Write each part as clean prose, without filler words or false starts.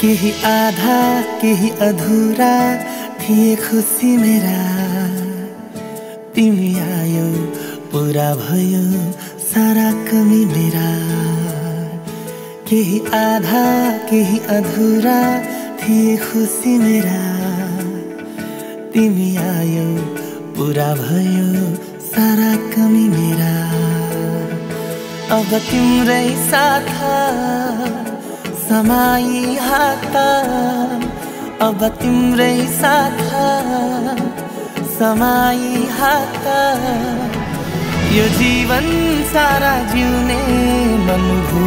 केही आधा केही अधूरा थिए खुसी मेरा। तिमी आयो पूरा भयो सारा कमी मेरा। केही आधा केही अधूरा थिए खुसी मेरा। तिमी आयो पूरा भयो सारा कमी मेरा। अब तिम्रै साथ समाई हात, अब तिम्रै साथ समाई हात। यो जीवन सारा जिउने मन भो।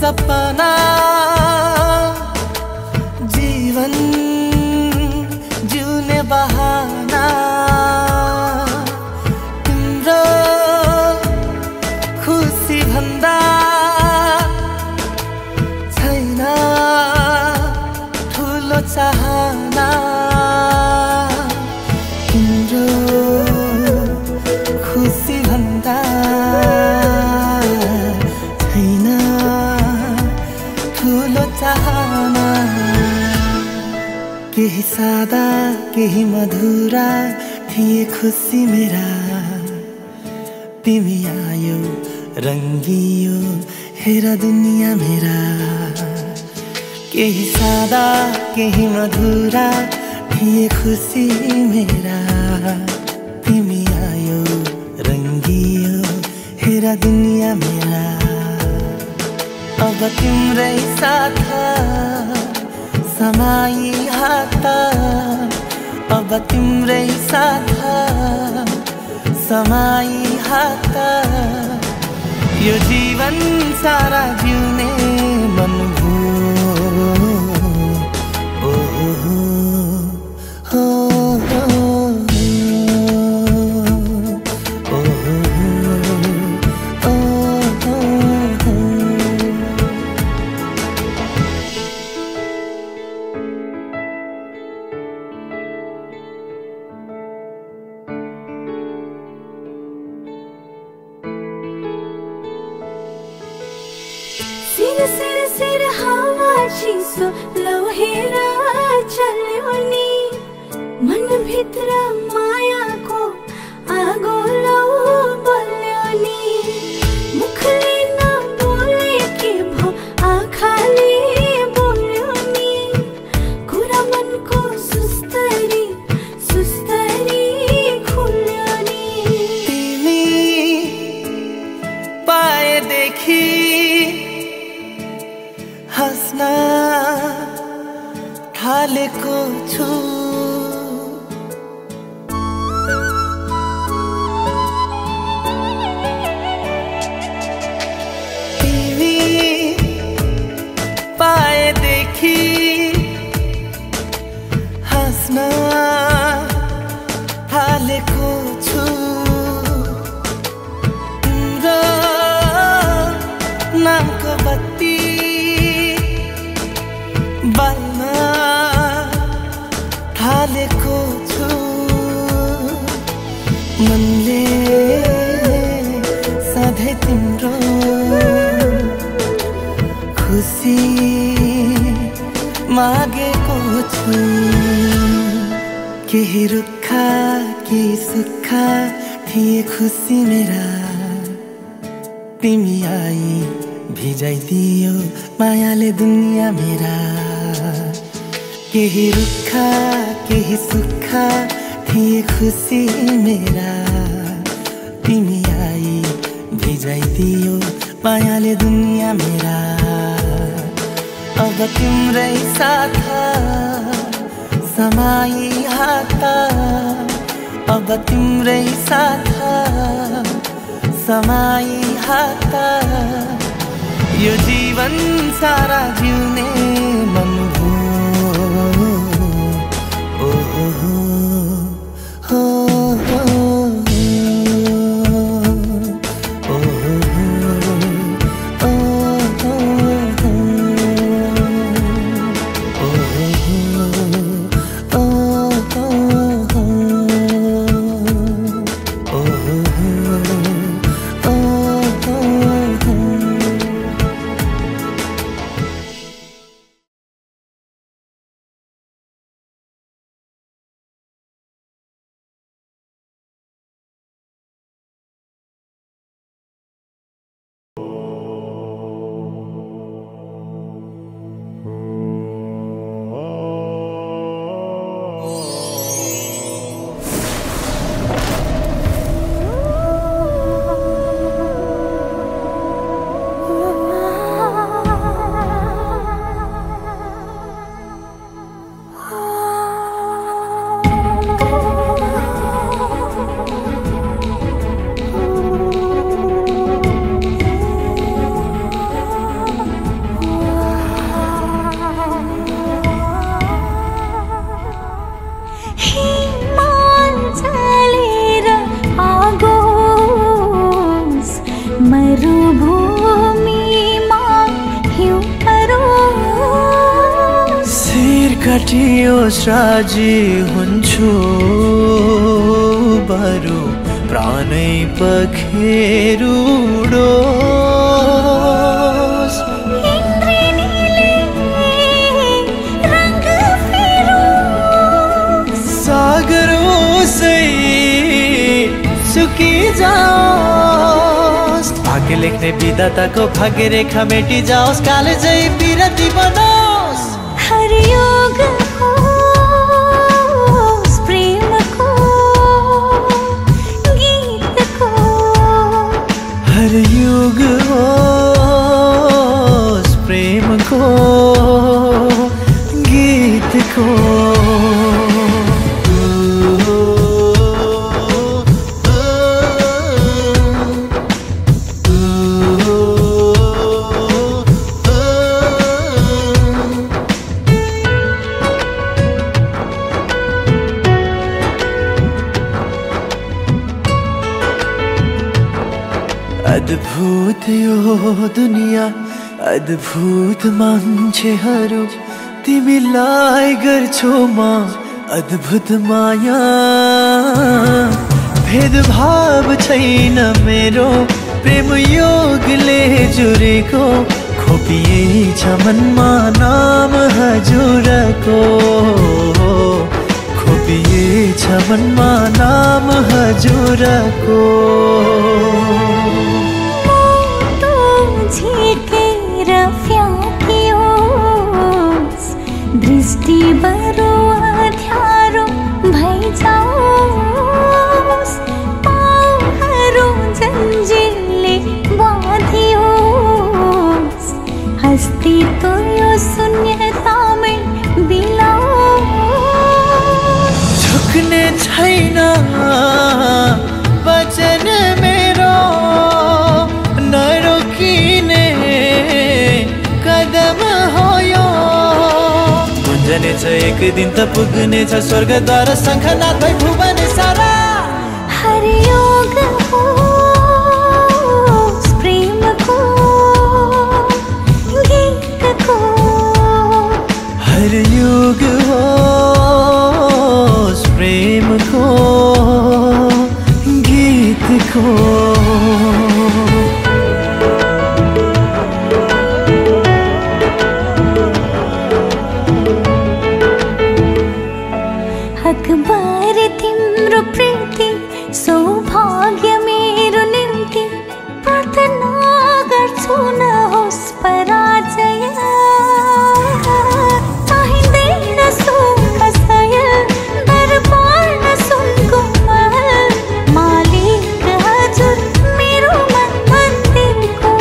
सपना जीवन जिउने बहाना। तिम्रो खुसी भन्दा छैन ठुलो चाहना। तिम्रो खुसी भन्दा चाहना। केही सादा केही मधुरा थिए खुसी मेरा। तिमी आयो रंगियो हेर दुनिया मेरा। केही सादा केही मधुरा थिए खुसी मेरा। तिमी आयो रंगियो हेर दुनिया मेरा। अब तिम्रै साथ समाई हात, अब तिम्रै साथ समाई हात। यो जीवन सारा जिउने मन भो। सिर हावा चिसो लौहेर चल्यो नि। मन भित्र मायाको आगो लौ बल्यो नि। मुखले नबोले के भो आँखाले बोल्यो नि। कुरा मनको सुस्तरी सुस्तरी खुल्यो नि। तिमी पाएदेखि हस्न थालेको छु। तिमी पाएदेखि हस्न थालेको छु। तिम्रो नामको बत्ती बाल्न थालेको छु। मनले सधैँ तिम्रो खुसी मागेको छु। केही रुखा केही सुक्खा थिए खुसी मेरा। तिमी आई भिजाइदियो मायाले दुनिया मेरा। केही रुखा केही सुक्खा थिए खुसी मेरा। तिमी आई भिजाइदियो मायाले दुनिया मेरा। अब तिम्रै साथ समाई हात अब तिम्रै साथ समाई हात यो जीवन सारा जिउने मन भो ओ हो राजी हुन्छु बरु प्राणै पखेरुडोस् सागर ओसै सुकी जाओस् भाग्य लेख्ने विधाताको भाग्य रेखा मेटी जाओस् कालेजै बिरती बनोस् हरियोग युग होस् प्रेम को गीत को अद्भुत यो दुनिया अद्भुत मान्छेहरू तिमीलाई गर्छु म अद्भुत माया भेदभाव छैन मेरो प्रेम योगले जुरेको खोपिएछ मनमा नाम हजुरको खोपिएछ मनमा नाम हजुरको झिकेर फ्याँकियोस् दृष्टि बरु अँध्यारो भइजाओस् पाउहरू जन्जिरले बाँधियोस् अस्तित्व यो शून्यतामै बिलाओस् झुक्ने छैन वचन मेरो नरोकिने कदम हो यो गुन्जनेछ एक दिन त पुग्नेछ स्वर्गद्वार शङ्खनाद भई भुवन सारा हरियोग होस् प्रेमको गीतको हरियोग होस् प्रेमको गीतको अखबार तिम्रो प्रीति सौभाग्य मेरो निम्ति प्रार्थना गर्छु नहोस् पराजय चाहिँदैन सुख सयल दरबार न सुनको महल मालिक हजुर मेरो मन मन्दिरको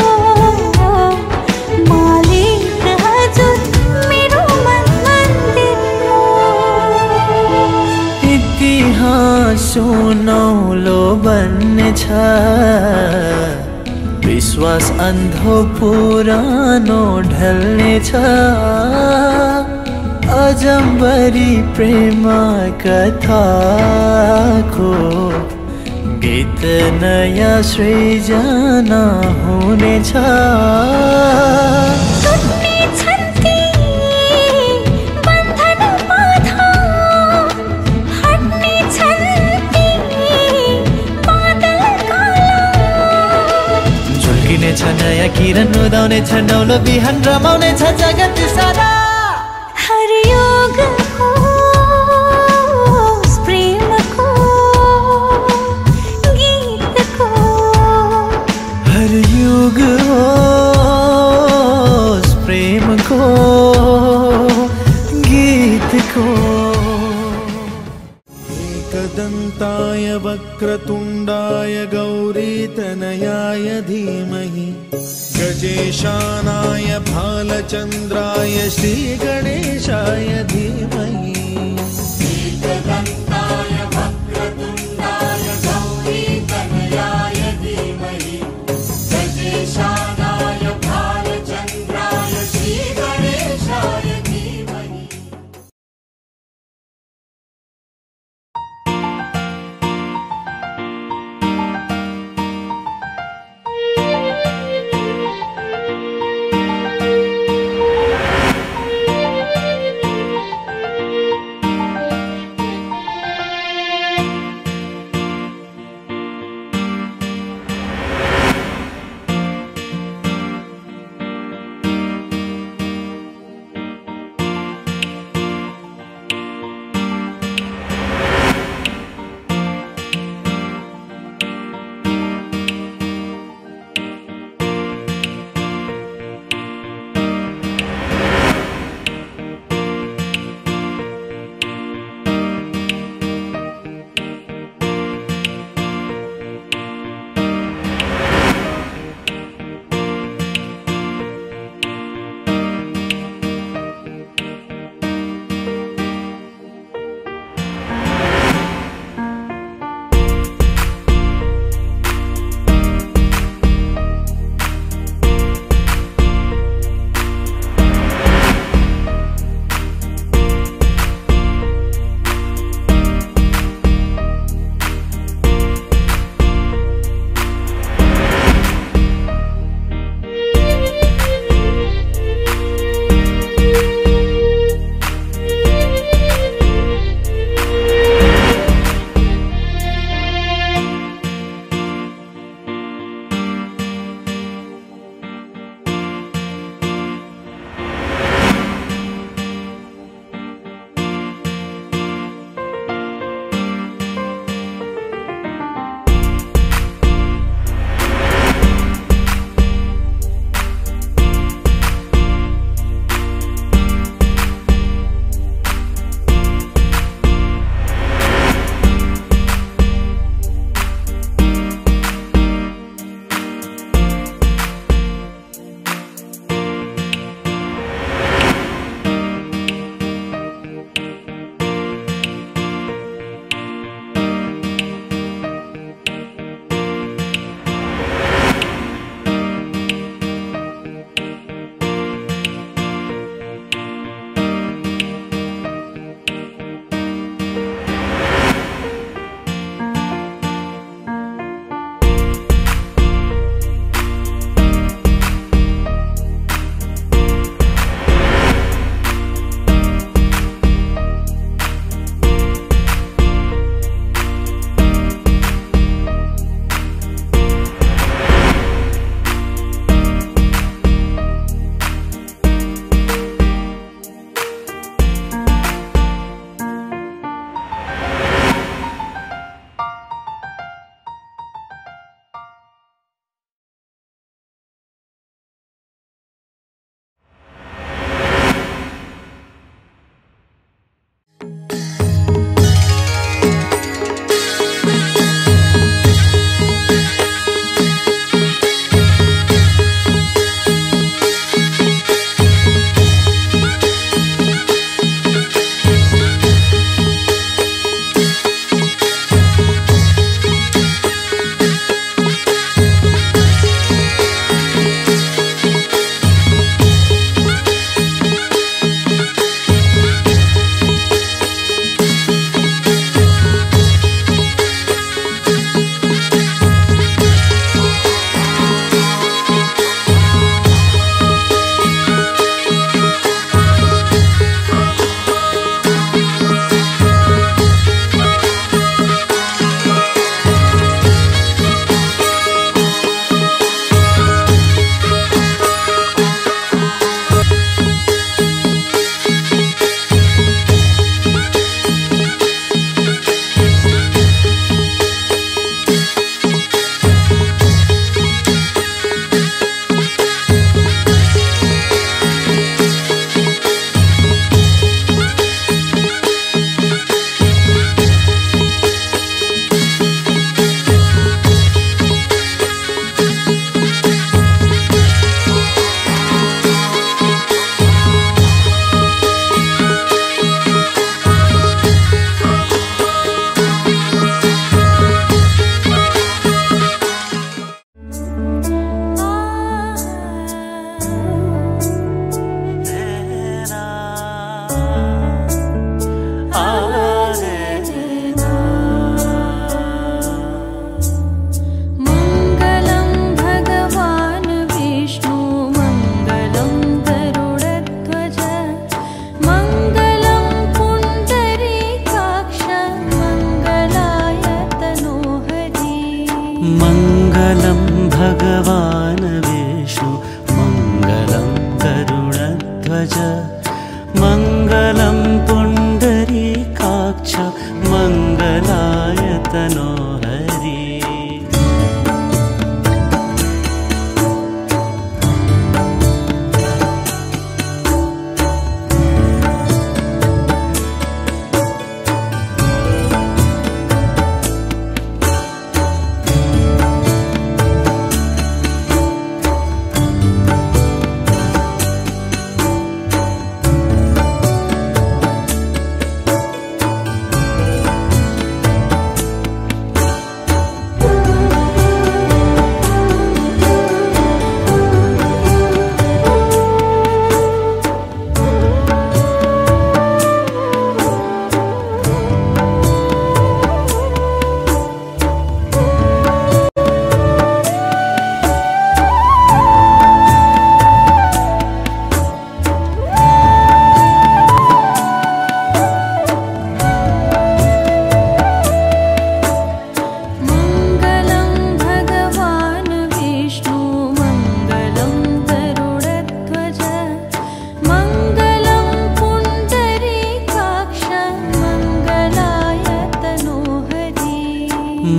मालिक हजुर मेरो मन मन्दिरको सुनौलो बन्नेछ, विश्वास अन्धो पुरानो ढल्नेछ। अजम्बरी प्रेम कथाको गीत नयाँ सृजना हुनेछ। झुल्किनेछ नयाँ किरण उदाउनेछ, नौलो बिहान रमाउनेछ जगत सारा। हर युग होस् प्रेमको गीतको, हर युग होस् प्रेमको गीतको। एकदन्ताय वक्रतुण्डाय गौरीतनयाय धीमहि, गजेशानाय भालचन्द्राय श्रीगणेशाय धीमहि। एकदन्ताय वक्रतुण्डाय गौरीतनयाय धीमहि, गजेशानाय भालचन्द्राय श्रीगणेशाय धीमहि।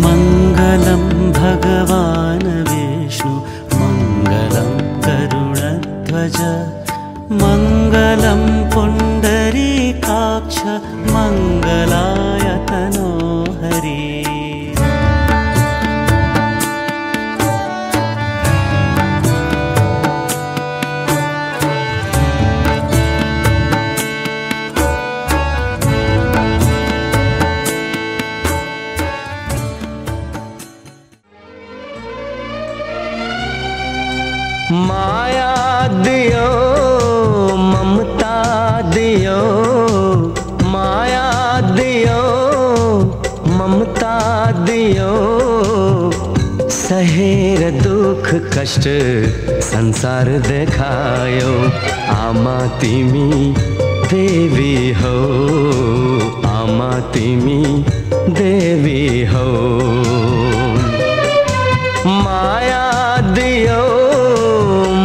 मङ्गलं भगवान् विष्णु मङ्गलं गरुडध्वज मङ्गलं पुण्डरीकाक्ष मङ्गलाय तनोहरि माया दियो ममता दियो माया दियो ममता दियो सहेर दुख कष्ट संसार देखायो आमा तिमी देवी हो आमा तिमी देवी हो माया दियो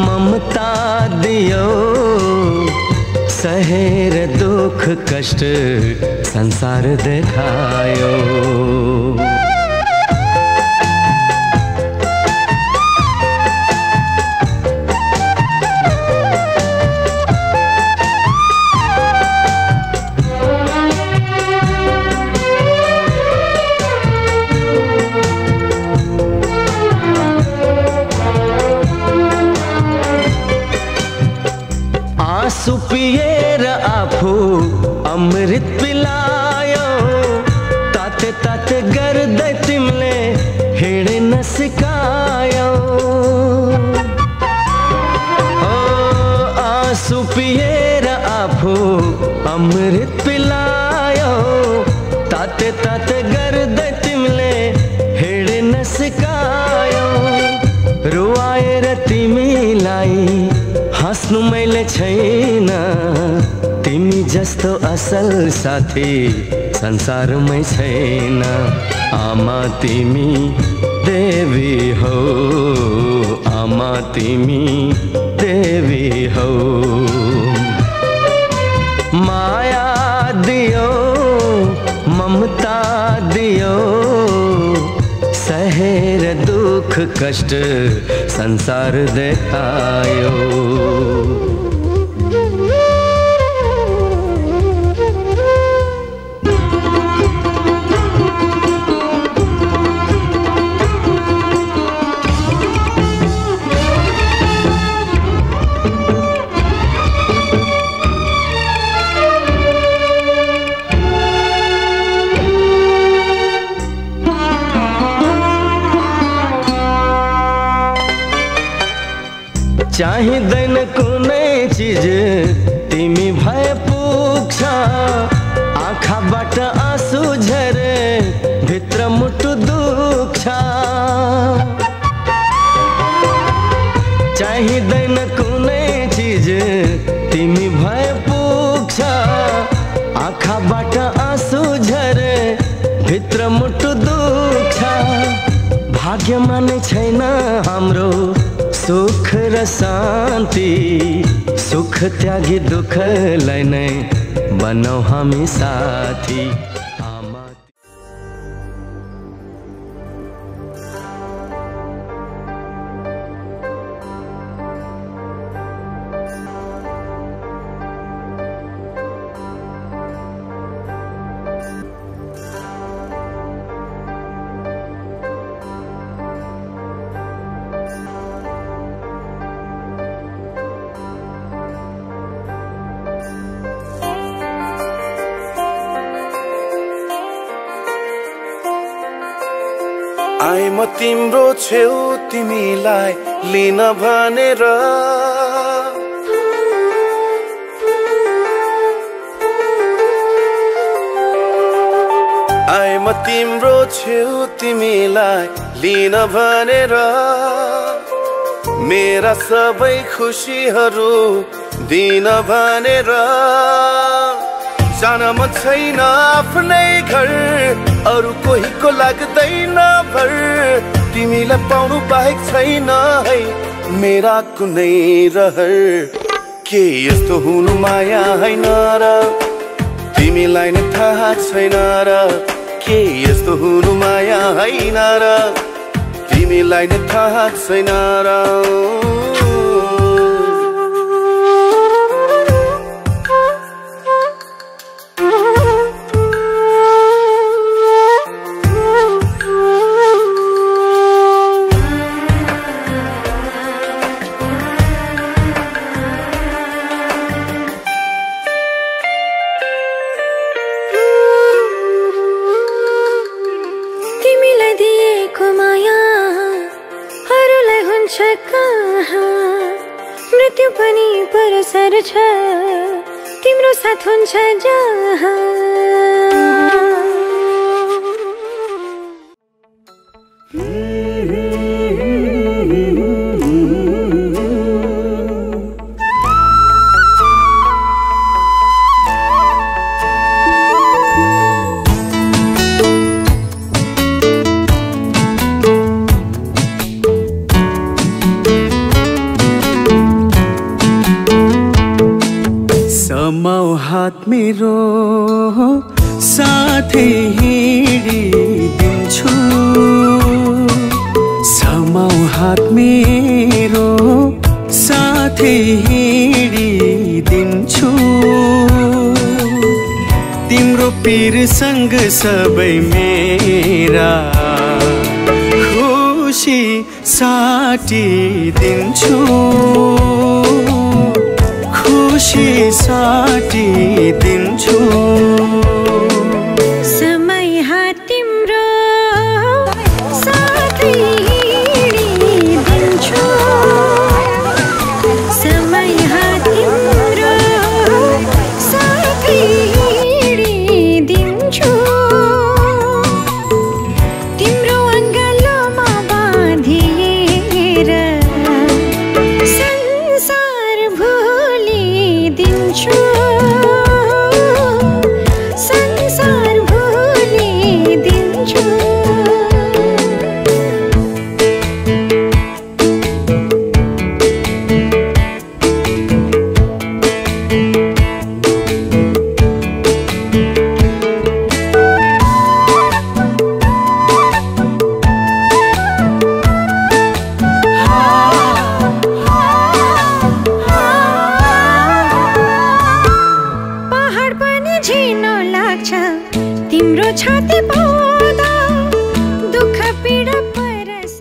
ममता दियो सहेर दुख कष्ट संसार देखायो आँसु पिएर आफू अमृत पिलायो ताते ताते गर्दै तिमीले हिँड्न सिकायो आँसु पिएर आफू अमृत पिलायो ताते ताते गर्दै तिमीले हिँड्न सिकायो रुवाएर तिमीलाई हाँस्नु मैले छैन तिमी जस्तो असल साथी संसारमै छैन आमा तिमी देवी हो आमा तिमी देवी हो माया दियो ममता दियो सहेर दुख कष्ट संसार देखायो चाहिँदैन कुनै चीज तिमी भए पुग्छ आँखाबाट आँसु झरे भित्र मुटु दुख्छ चाहिँदैन कुनै चीज तिमी भए पुग्छ आँखाबाट आँसु झरे भित्र मुटु दुख्छ भाग्यमा नै छैन हाम्रो सुख र शान्ति सुख त्यागी दुःखलाई नै बनाऊ हामी साथी आए म तिम्रो छेउ तिमीलाई लिन भनेर आए म तिम्रो छेउ तिमीलाई लिन भनेर मेरा सबै खुसीहरू दिन भनेर जान मन छैन आफ्नै घर अरू कोहीको लाग्दैन भर तिमीलाई पाउनु बाहेक छैन है मेरा कुनै रहर के यस्तो हुनु माया हैन र तिमीलाई नै थाहा छैन र के यस्तो हुनु माया होइन र तिमीलाई नै थाहा छैन र मृत्यु पनि परसर छ तिम्रो साथ हुन्छ जहाँ समाऊ हात मेरो साथै हिँडिदिन्छु समाऊ हात मेरो साथै हिँडिदिन्छु तिम्रो पिरसँग सबै मेरा खुसी साटिदिन्छु खुसी साटिदिन्छु समय हात तिम्रो साथै हिँडिदिन्छु समय हात तिम्रो साथै हिँडिदिन्छु तिम्रो अङ्गालोमा बाँधिएर संसार भुलिदिन्छु संसार भुलिदिन्छु पहाड पनि झिनो लाग्छ तिम्रो छाती पाउँदा दुःख पीडा परस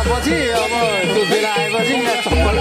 पछि अब त्यो बेला आएपछि यहाँ चप्पल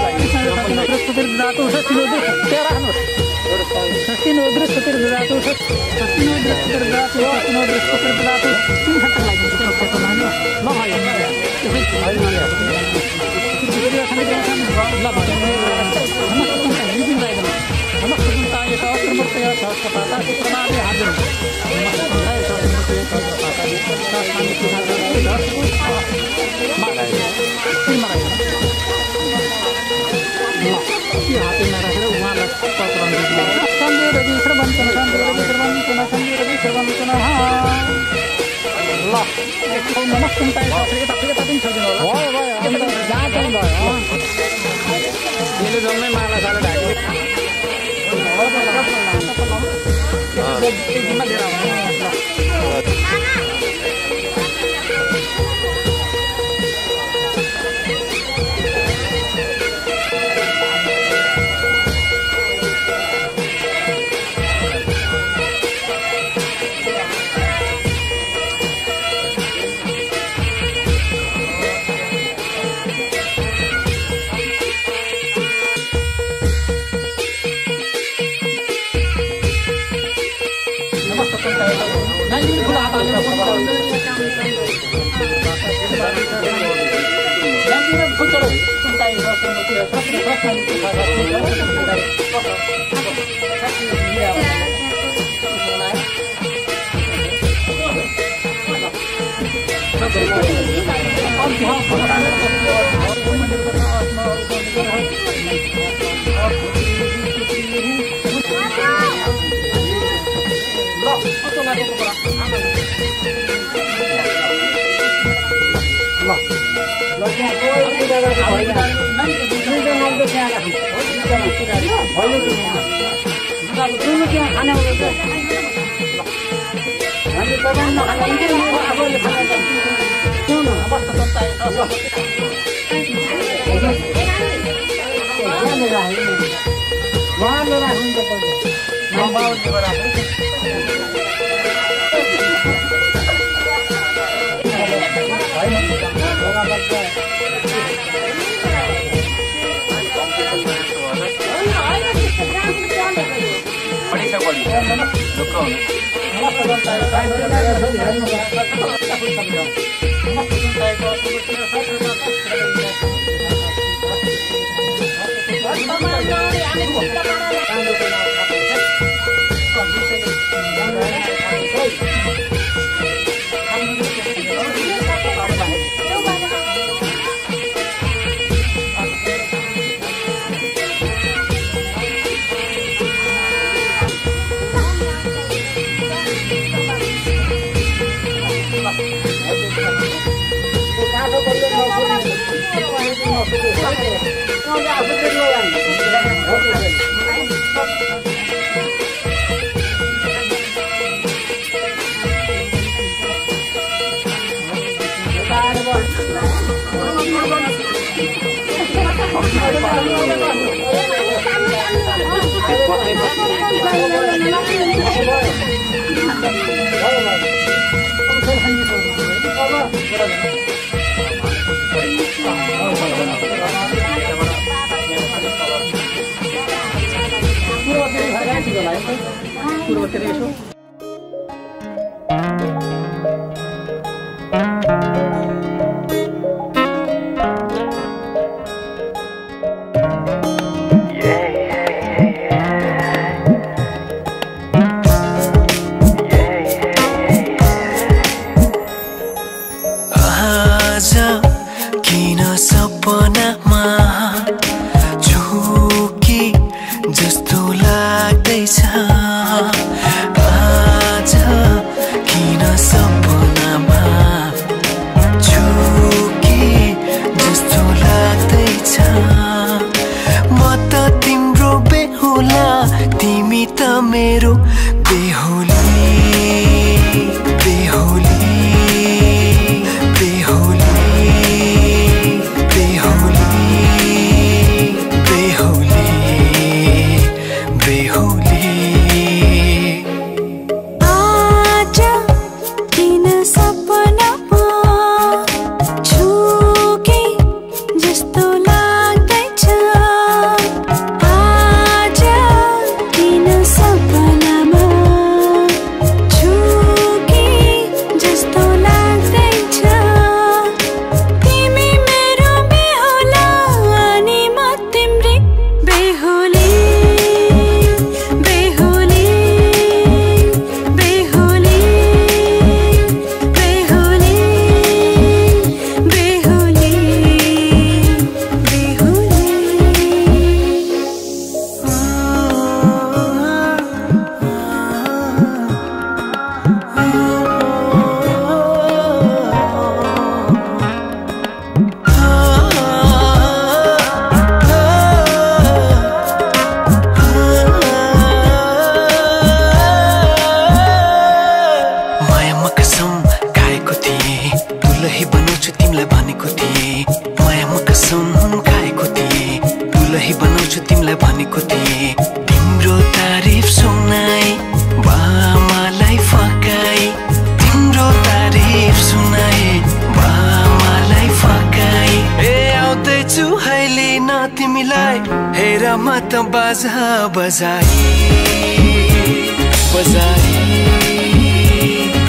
तिमीलाई हेर म त बाजा बजाई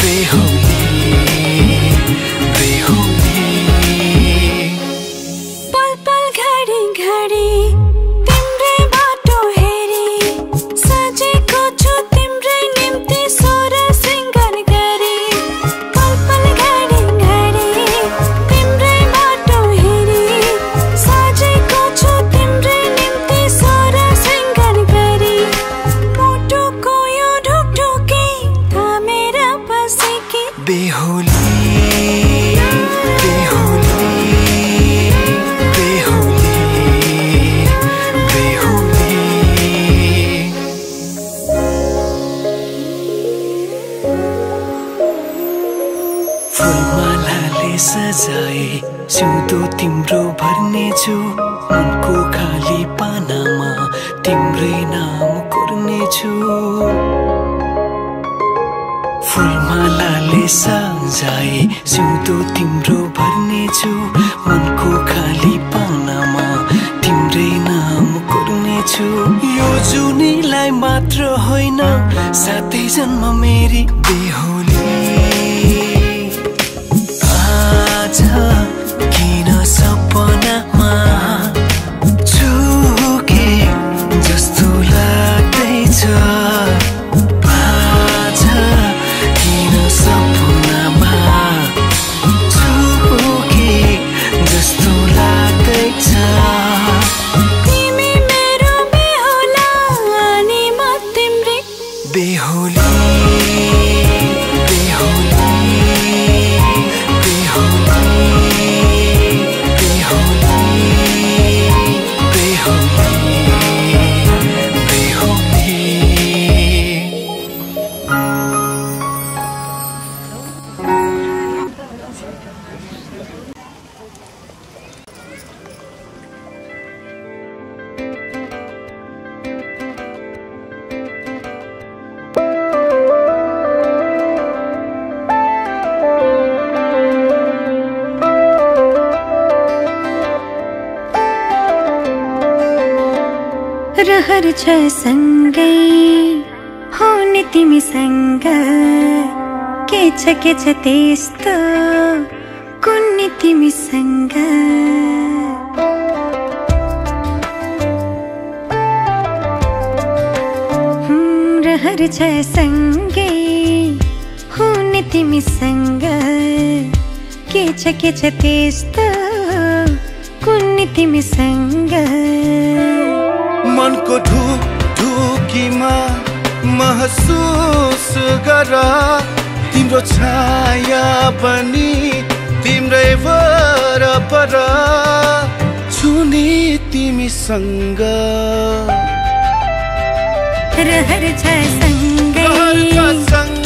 बेहुली छु फुलमालाले सजाए सिउँदो तिम्रो भर्नेछु मनको खाली पानामा तिम्रै नाम कोर्नेछु यो जुनीलाई मात्र होइन साथै जन्म मेरी बेहोली आज किन सपनामा छुके जस्तो लाग्दैछ आज किन सपनामा छुके जस्तो लाग्दैछ तिमी मेरो बेहुला अनि म तिम्रै बेहुली बेहुली बेहुली बेहुली बेहुली बेहुली रहर छ सँगै हुने तिमीसँग के छ त्यस्तो कुन्नी तिमीसँग रहर छ सँगै हुने तिमीसँग के छ त्यस्तो कुन्नी तिमीसँग मनको ढुकीमा महसुस गर तिम्रो छाया पनि तिम्रै वरपर छुने तिमीसँग रहर छ सँगै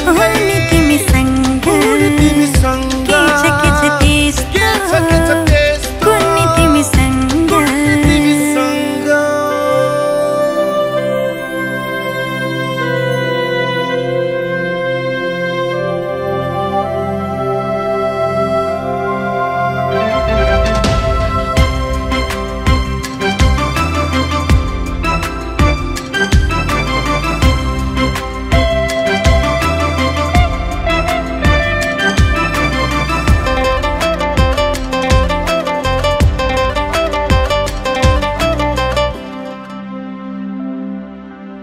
हुने तिमीसँग के छ त्यस्तो कुन्नी तिमीसँग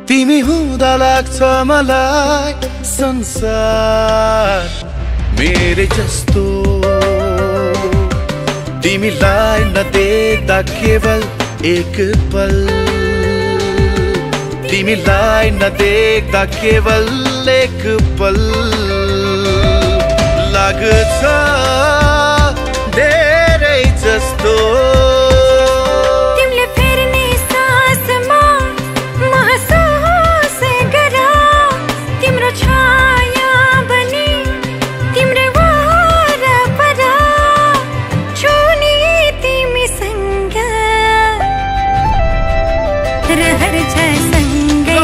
तिमी हुँदा लाग्छ मलाई संसार मेरै जस्तो तिमीलाई नदेख्दा केवल एक पल तिमीलाई नदेख्दा केवल एक पल लाग्छ धेरै जस्तो रहर छ सँगै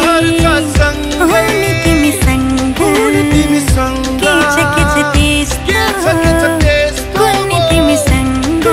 हुने तिमीसँग के छ त्यस्तो कुन्नी तिमीसँग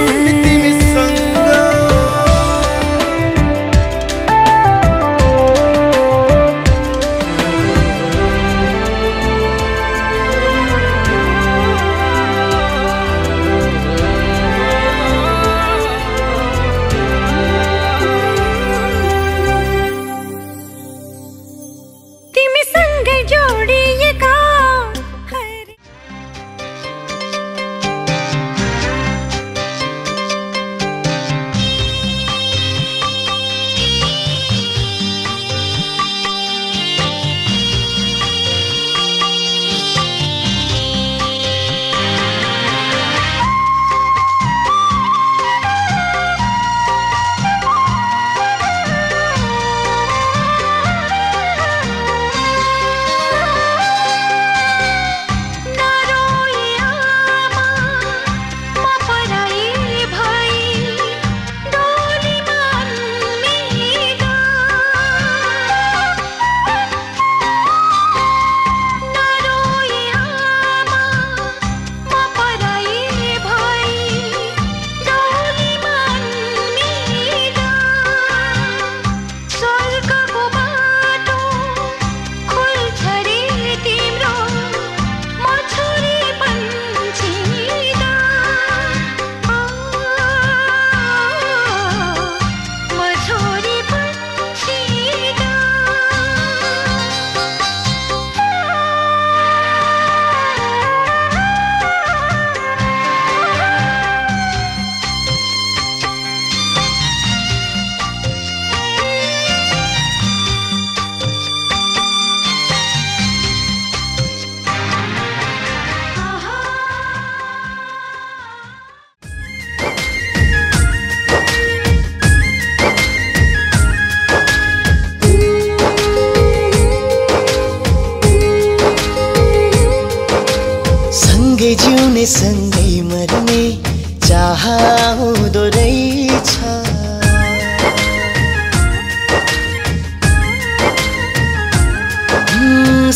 सँगै मर्ने चाह हुँदो रहेछ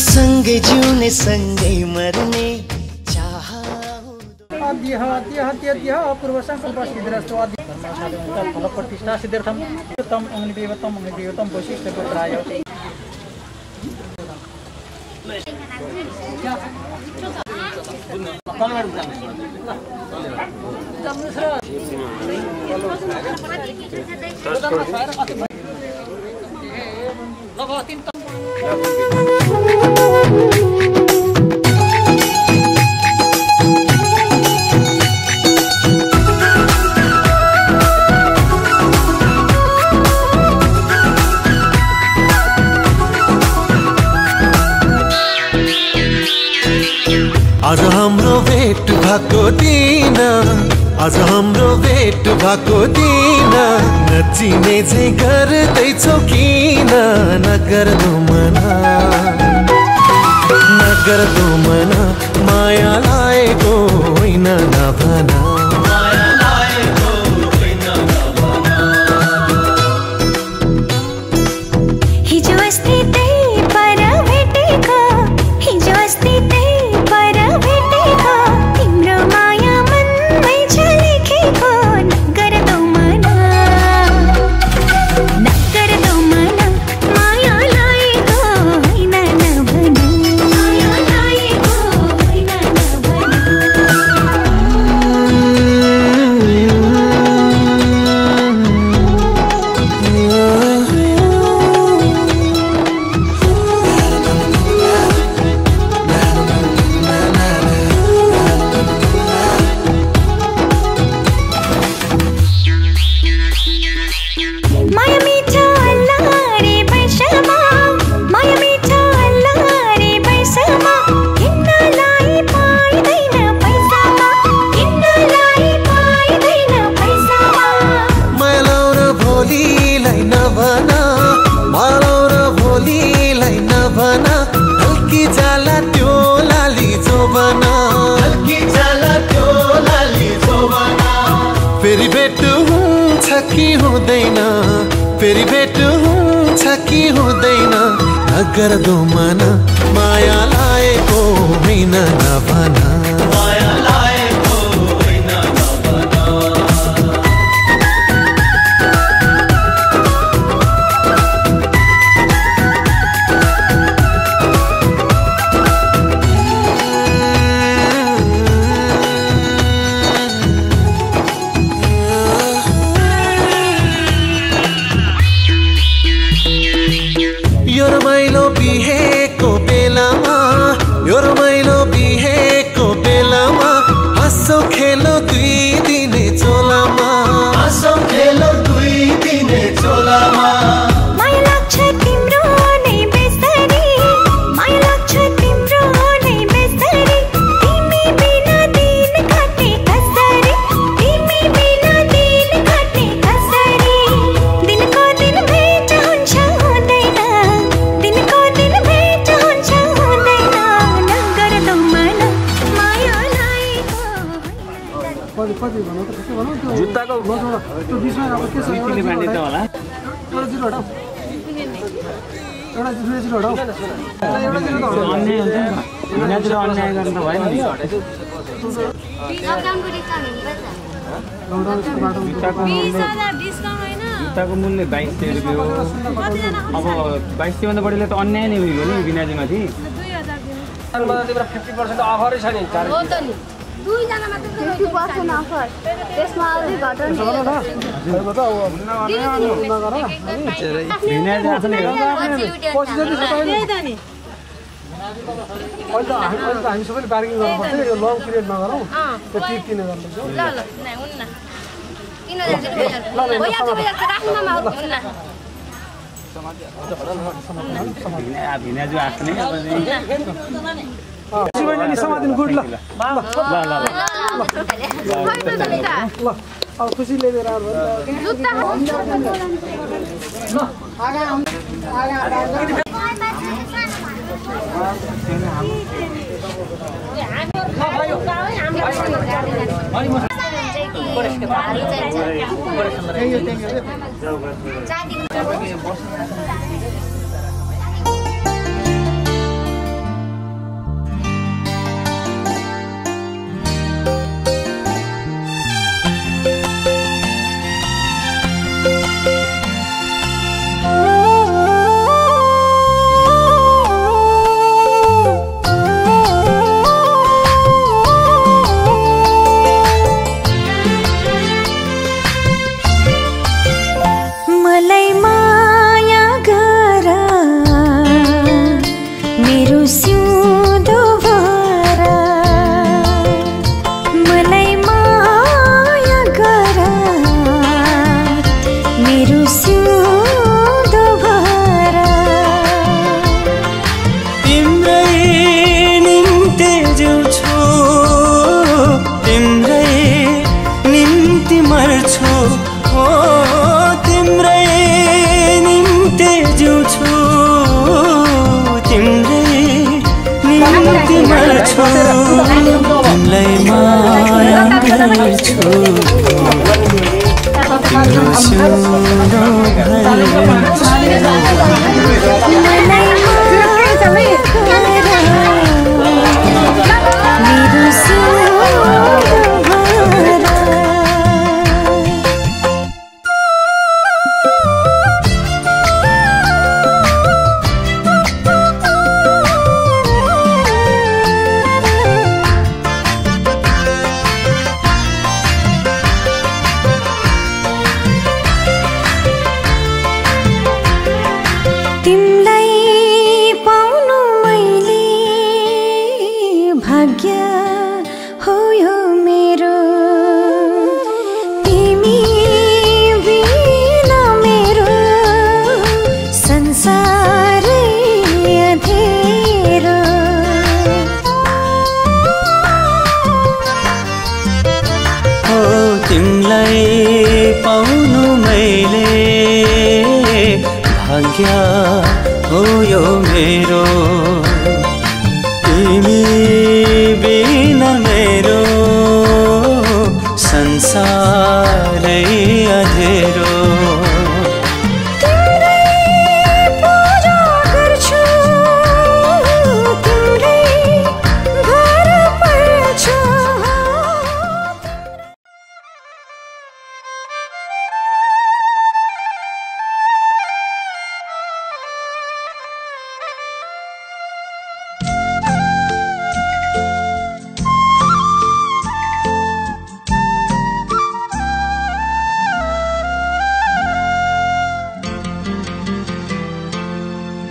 सँगै जिउने सँगै मर्ने चाह अपूर्व संकल्प सिद्धिरस्तु फलप्रतिष्ठा सिद्ध्यर्थम तम अग्निदेवतम वैशिष्ट पुत्राय आज हाम्रो भेट भएको दिन आज हाम्रो भेट भएको दिन नचिने चाहिँ गर्दैछौ किन नगर्दो मना माया लागेको होइन नभना हिजो अस्ति त्यही पर भेटेको हिजो अस्ति त्यही पर भेटेको तिम्रो माया मनमै छ लेखेको नगर्दो मना माया लागेको होइन नभना माया लागेको होइन माया मिठो अल्लारे पैसामा माया मिठो अल्लारे पैसामा किन्नलाई पाइदैन पैसामा किन्नलाई पाइदैन पैसामा माया लाउन भोलिलाई नभना हल्की जाला त्यो लाली जोबना फेरि भेट हुन्छ कि हुँदैन फेरि भेट हुन्छ कि हुँदैन नगर्दो मना माया लागेको होइन नभना यो रमाइलो बिहेको बेलामा हाँसो खेलो दुई दिने चोलामा माया लाग्छ तिम्रो नै बेसरी माया लाग्छ तिम्रो नै बेसरी तिमी बिना दिन काट्ने कसरी तिमी बिना दिन काट्ने कसरी दिनको दिन भेट हुन्छ हुँदैन दिनको दिन भेट हुन्छ हुँदैन नगर्दो मना माया लागेको कति भनौँ त के भनौँ त्यो जुत्ताको त्यो बिचमा अब के छ एउटा जिरो हटाऊ एउटा जिरो हटाऊ अन्याय हुन्छ अन्याय गर्नु त भएन नि जुत्ताको मूल्य 2200 रुपियाँ हो अब 2200 भन्दा बढीले त अन्याय नै भयो नि बिनाजीमाथि 50% अफरै छ नि दुईजना मात्र 50% अफर त्यसमा अझै घटाउने हामी सबैले बार्गेनिङ गर्नुपर्छ यो लङ पिरियड नगरौँ त्यो टिप किनेर गर्नुपर्छ ल नै हुन्न 3000 भिनाजु आफ्नै समातिन गुड ल अब खुसी लिएर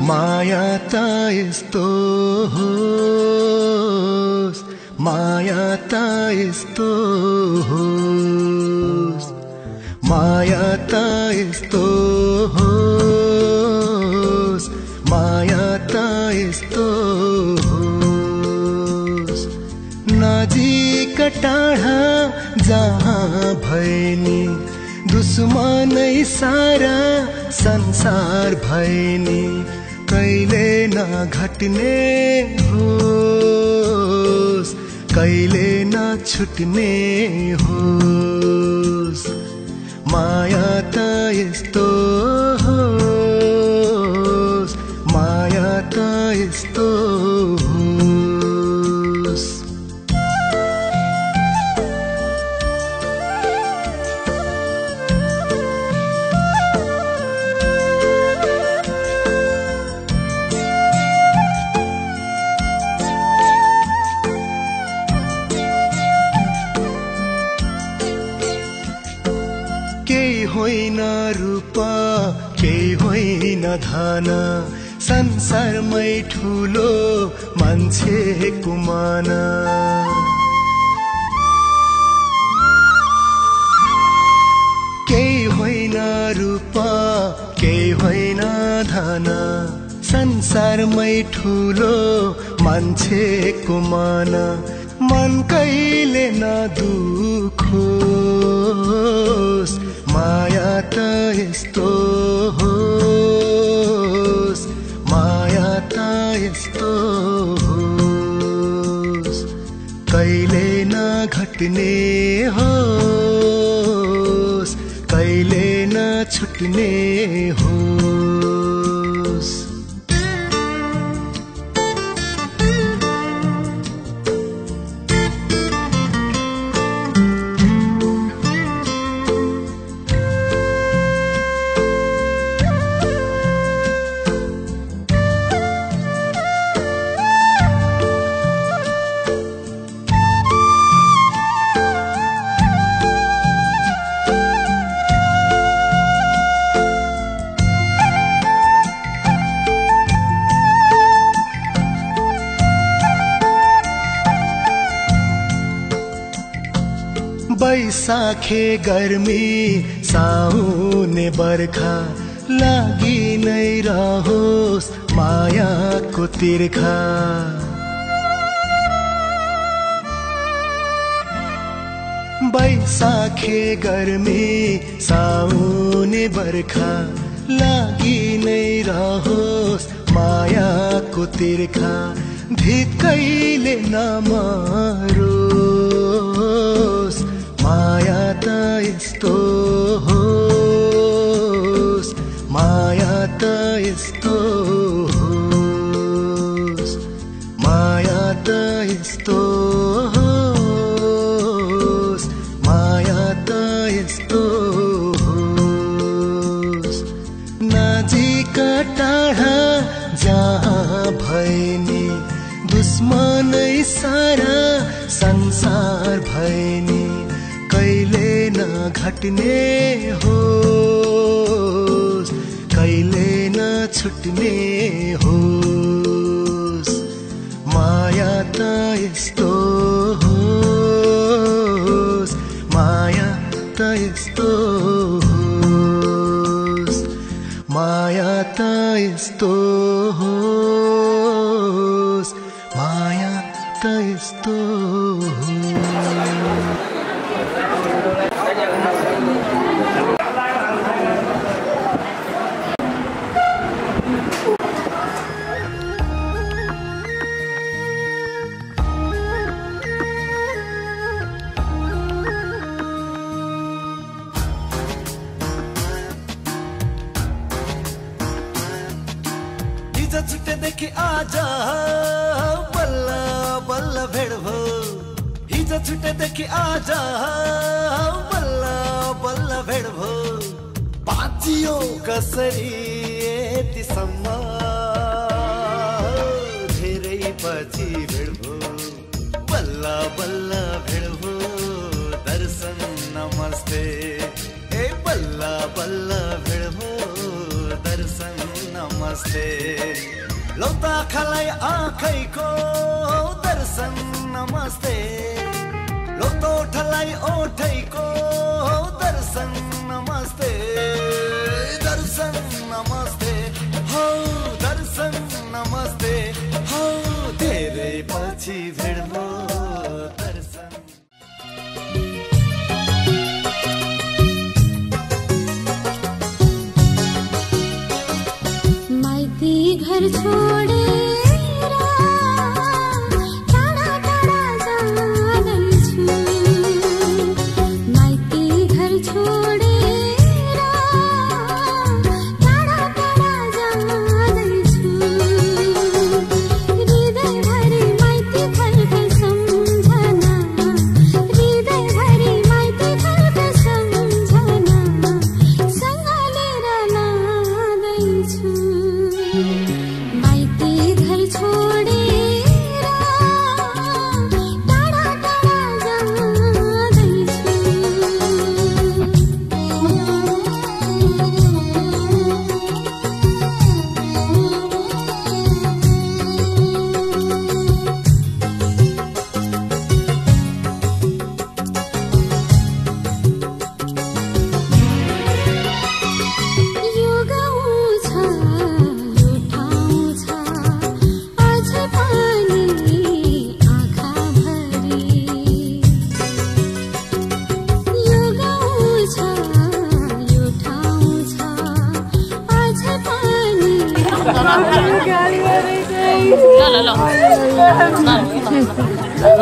माया त यस्तो होस्, माया त यस्तो होस्, माया त यस्तो होस्, माया त यस्तो होस्। नजिक टाढा जहाँ भएनी दुश्मनै सारा संसार भएनी कहिले नघट्ने होस्, कहिले नछुट्ने होस्। माया त यस्तो होस्, माया त यस्तो होस्। होइन रूप केही होइन धन संसारमै ठुलो मान्छेको मन। केही होइन रूप केही होइन धन संसारमै ठुलो मान्छेको मन। मन कहिले नदुखोस्, माया त यस्तो होस्, माया त यस्तो घट्ने होस् कहिले नछुट्ने होस् बैसाखे गर्मी साउने बर्खा लागि नै रहोस् मायाको तिर्खा बैसाखे गर्मी साउने बर्खा लागि नै रहोस् मायाको तिर्खा धिक्कैले नमरोस् माया त यस्तो होस् माया त यस्तो होस् माया त यस्तो होस् माया त यस्तो होस् नजिक टाढा जहाँ भएनी दुश्मनै सारा संसार भएनी कहिले नघट्ने होस् कहिले नछुट्ने होस् माया त यस्तो होस् माया त यस्तो होस् माया त यस्तो होस् माया त यस्तो होस् छुट्टेदेखि आज बल्ल बल्ल भेट भो हिजो छुट्टेदेखि आज बल्ल बल्ल भेट भो बाँचियो कसरी यतिसम्म धेरै पछि भेट भो बल्ल बल्ल भेट भो दर्शन नमस्ते ए बल्ल बल्ल भेट भो दर्शन नमस्ते लौता खलाई आँखैको दर्शन नमस्ते लौतो ठलाई ओठैको दर्शन नमस्ते दर्शन नमस्ते हो दर्शन नमस्ते हो धेरै पछि भेट भो दर्शन माइती घर छोडेर टाढा टाढा जाँदैछु माइती घर छोडेर टाढा टाढा जाँदैछु हृदयभरि माइती घरकै सम्झना हृदयभरि माइती घरकै सम्झना सँग लिएर लाँदैछु माइती घर छोडेर टाढा टाढा यो गाउँ छ यो ठाउँ छ अझ पनि आँखाभरि यो गाउँ छ यो ठाउँ छ अझ पनि गाली गरेछ सबै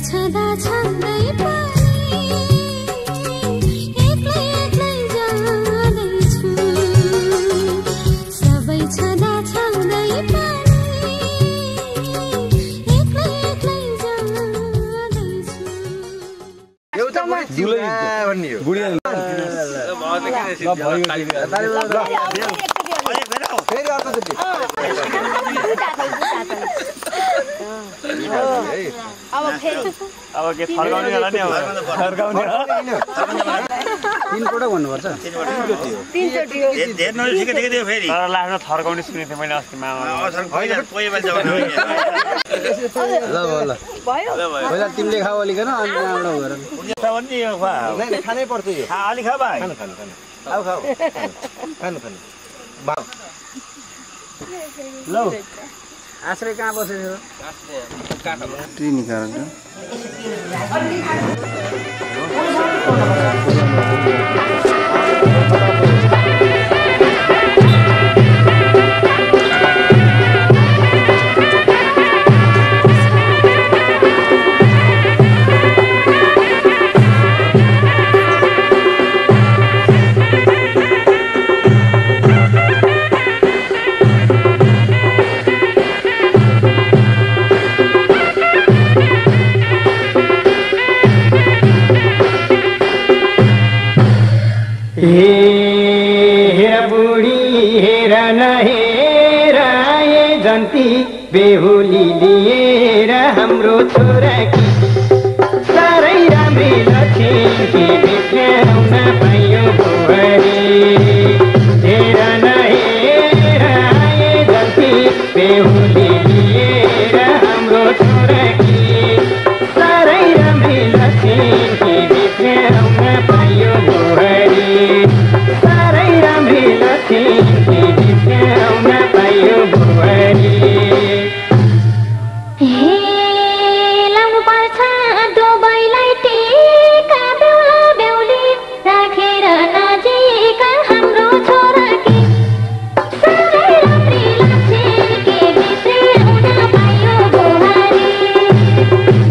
छँदा छँदै पनि एक्लै एक्लै जाँदैछु सबै छँदा छँदै पनि एक्लै एक्लै जाँदैछु एउटा भन्ने हो बुढी फेरि अर्कोचोटि अब फेरि अब के थर्काउने होला नि अब थर्काउने तीन पटक भन्नुपर्छ तीनचोटि हो धेरै नले ठिकै ठिकै दियो फेरि तर लास्टमा थर्काउने सुनेको थिएँ मैले अस्ति मामा होइन कोही मान्छे ल ल पहिला तिमीले खाऊ अलिकन अनि त्यहाँबाट गएर खानै पर्छ यो अलि खा भाइ खानु खाऊ खाऊ खानु भाउ ल आश्रय कहाँ बसेको टी निकाल हेर बुढी हेर नहेर आए जन्ती बेहुली लिएर हाम्रो छोराकी साह्रै राम्री लक्ष्मी भेट्याउन पाइयो बुहारी हेर नहेर आए जन्ती बेहुली लिएर हाम्रो छोराकी साह्रै राम्री लक्ष्मी भेट्याउन पाइयो बुहारी साह्रै राम्री लक्ष्मी भेट्याउन पाइयो बुहारी लाउनु पर्छ दुबैलाई टिका बेहुला बेहुली राखेर नजिक हाम्रो छोराकी साह्रै राम्री लक्ष्मी भेट्याउन पाइयो बुहारी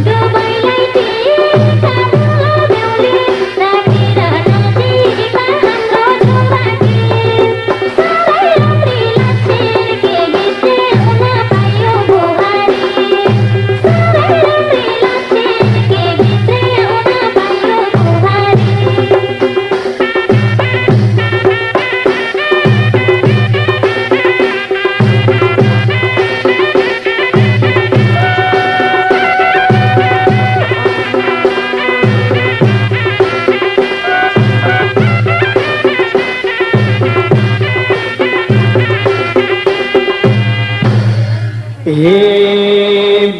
दुबैलाई टिका बेहुला बेहुली राखेर नजिक हाम्रो छोराकी साह्रै राम्री लक्ष्मी भेट्याउन पाइयो बुहारी साह्रै राम्री लक्ष्मी भेट्याउन पाइयो बुहारी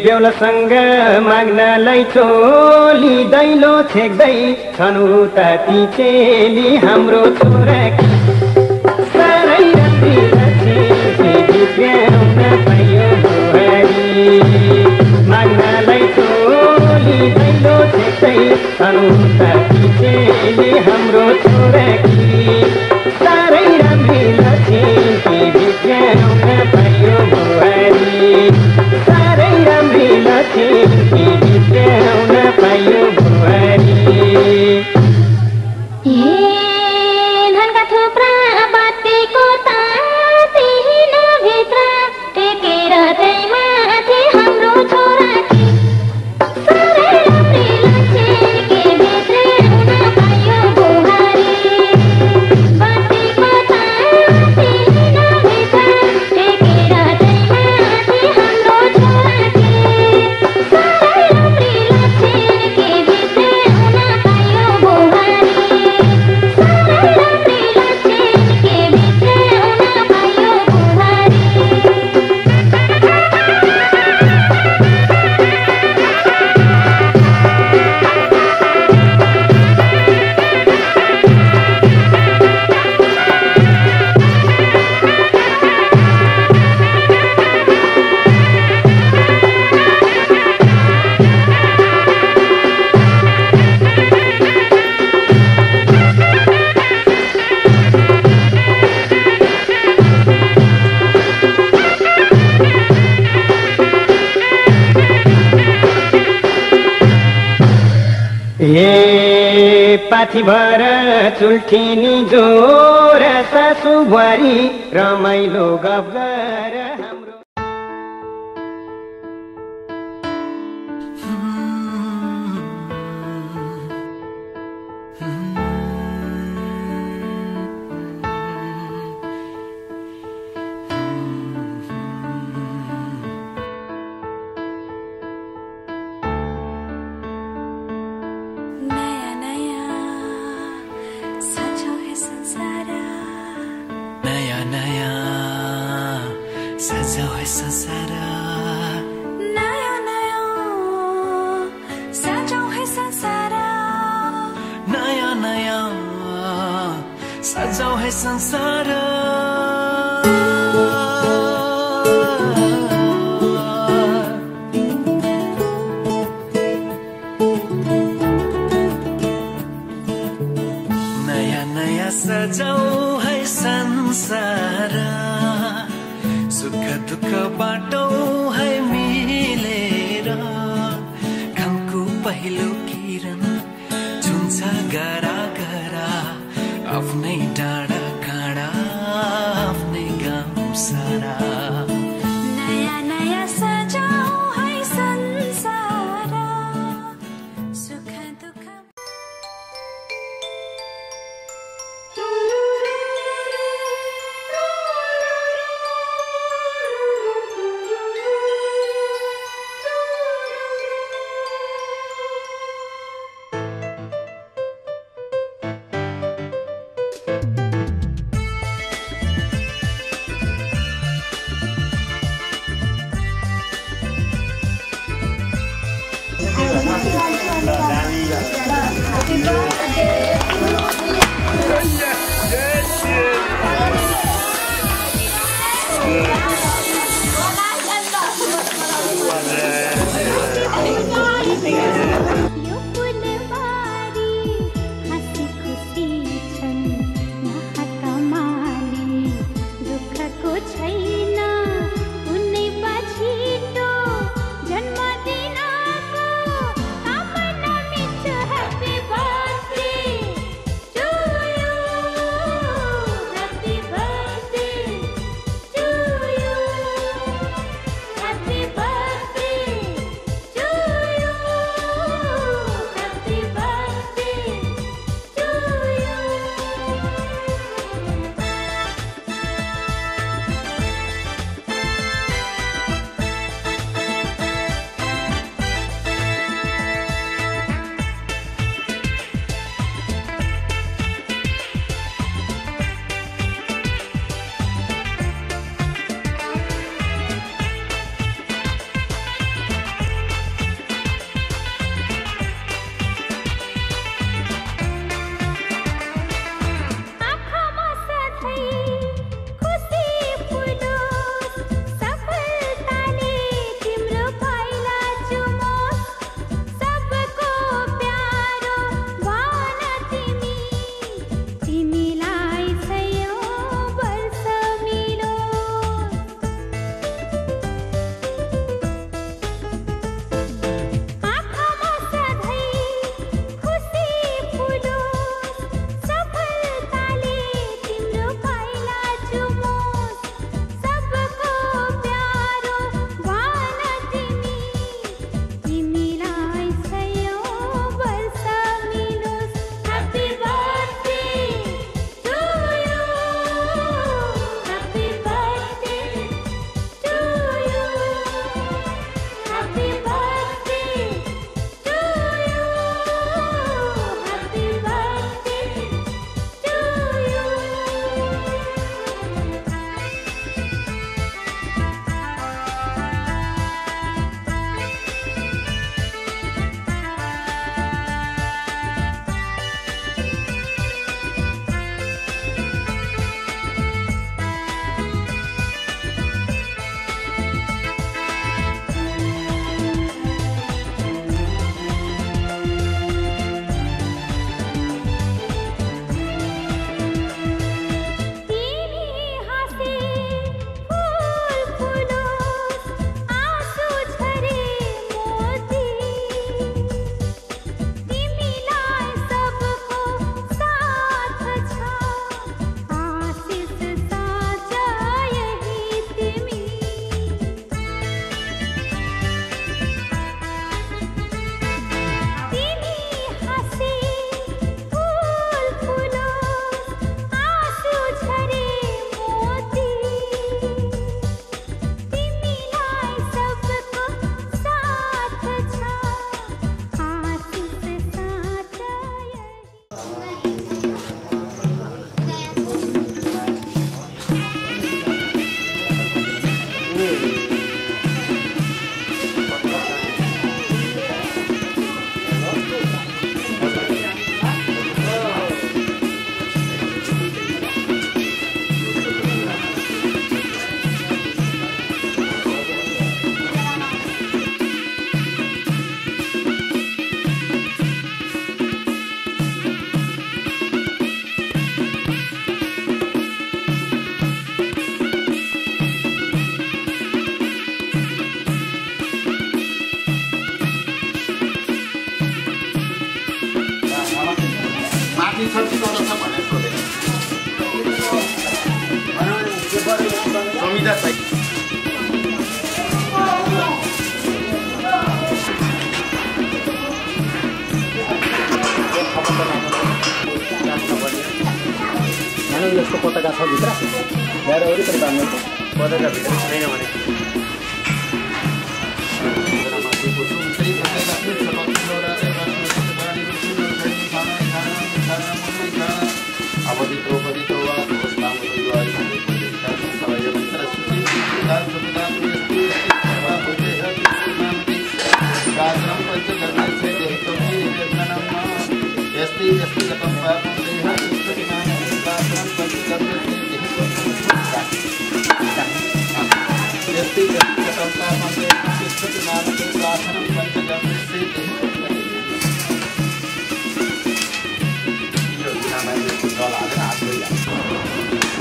बेहुलासँग माग्नलाई चोली दैलो छेक्दै छन् उता ती चेली हाम्रो छोराकी साह्रै राम्री लक्ष्मी भेट्याउन पाइयो बुहारी माग्नलाई चोली दैलो छेक्दै छन् उता ती चेली हाम्रो छोराकी साह्रै राम्री लक्ष्मी भेट्याउन पाइयो बुहारी साह्रै राम्री लक्ष्मी भेट्याउन पाइयो बुहारी धनका थुप्रा बातीको ताती हिँड्नभित्र टेकेर चाहिँ माथि हाम्रो छोराकी साह्रै राम्री लक्ष्मी भेट्याउन पाइयो बुहारी ए पाथी भर चुल्ठिनी जोर सासु बुहारी रमाइलो गफ गर हाम्रो। सजाऊ है संसार नया नया सजाऊ है संसार सुख दुख बाटौ है मिलेर घमको पहिलो किरण छुन्छ गरा गरा आफ्नै डाँडा काँडा आफ्नै गाउँ सारा नया नया सजाऊ है संसार सुख दुख छत्ती गर्छ भनेर सोधेको संविदा चाहिँ जस्तो पताका छ भित्र ल्याएर वरिपरि बाँध्नु पताका भित्र छैन भने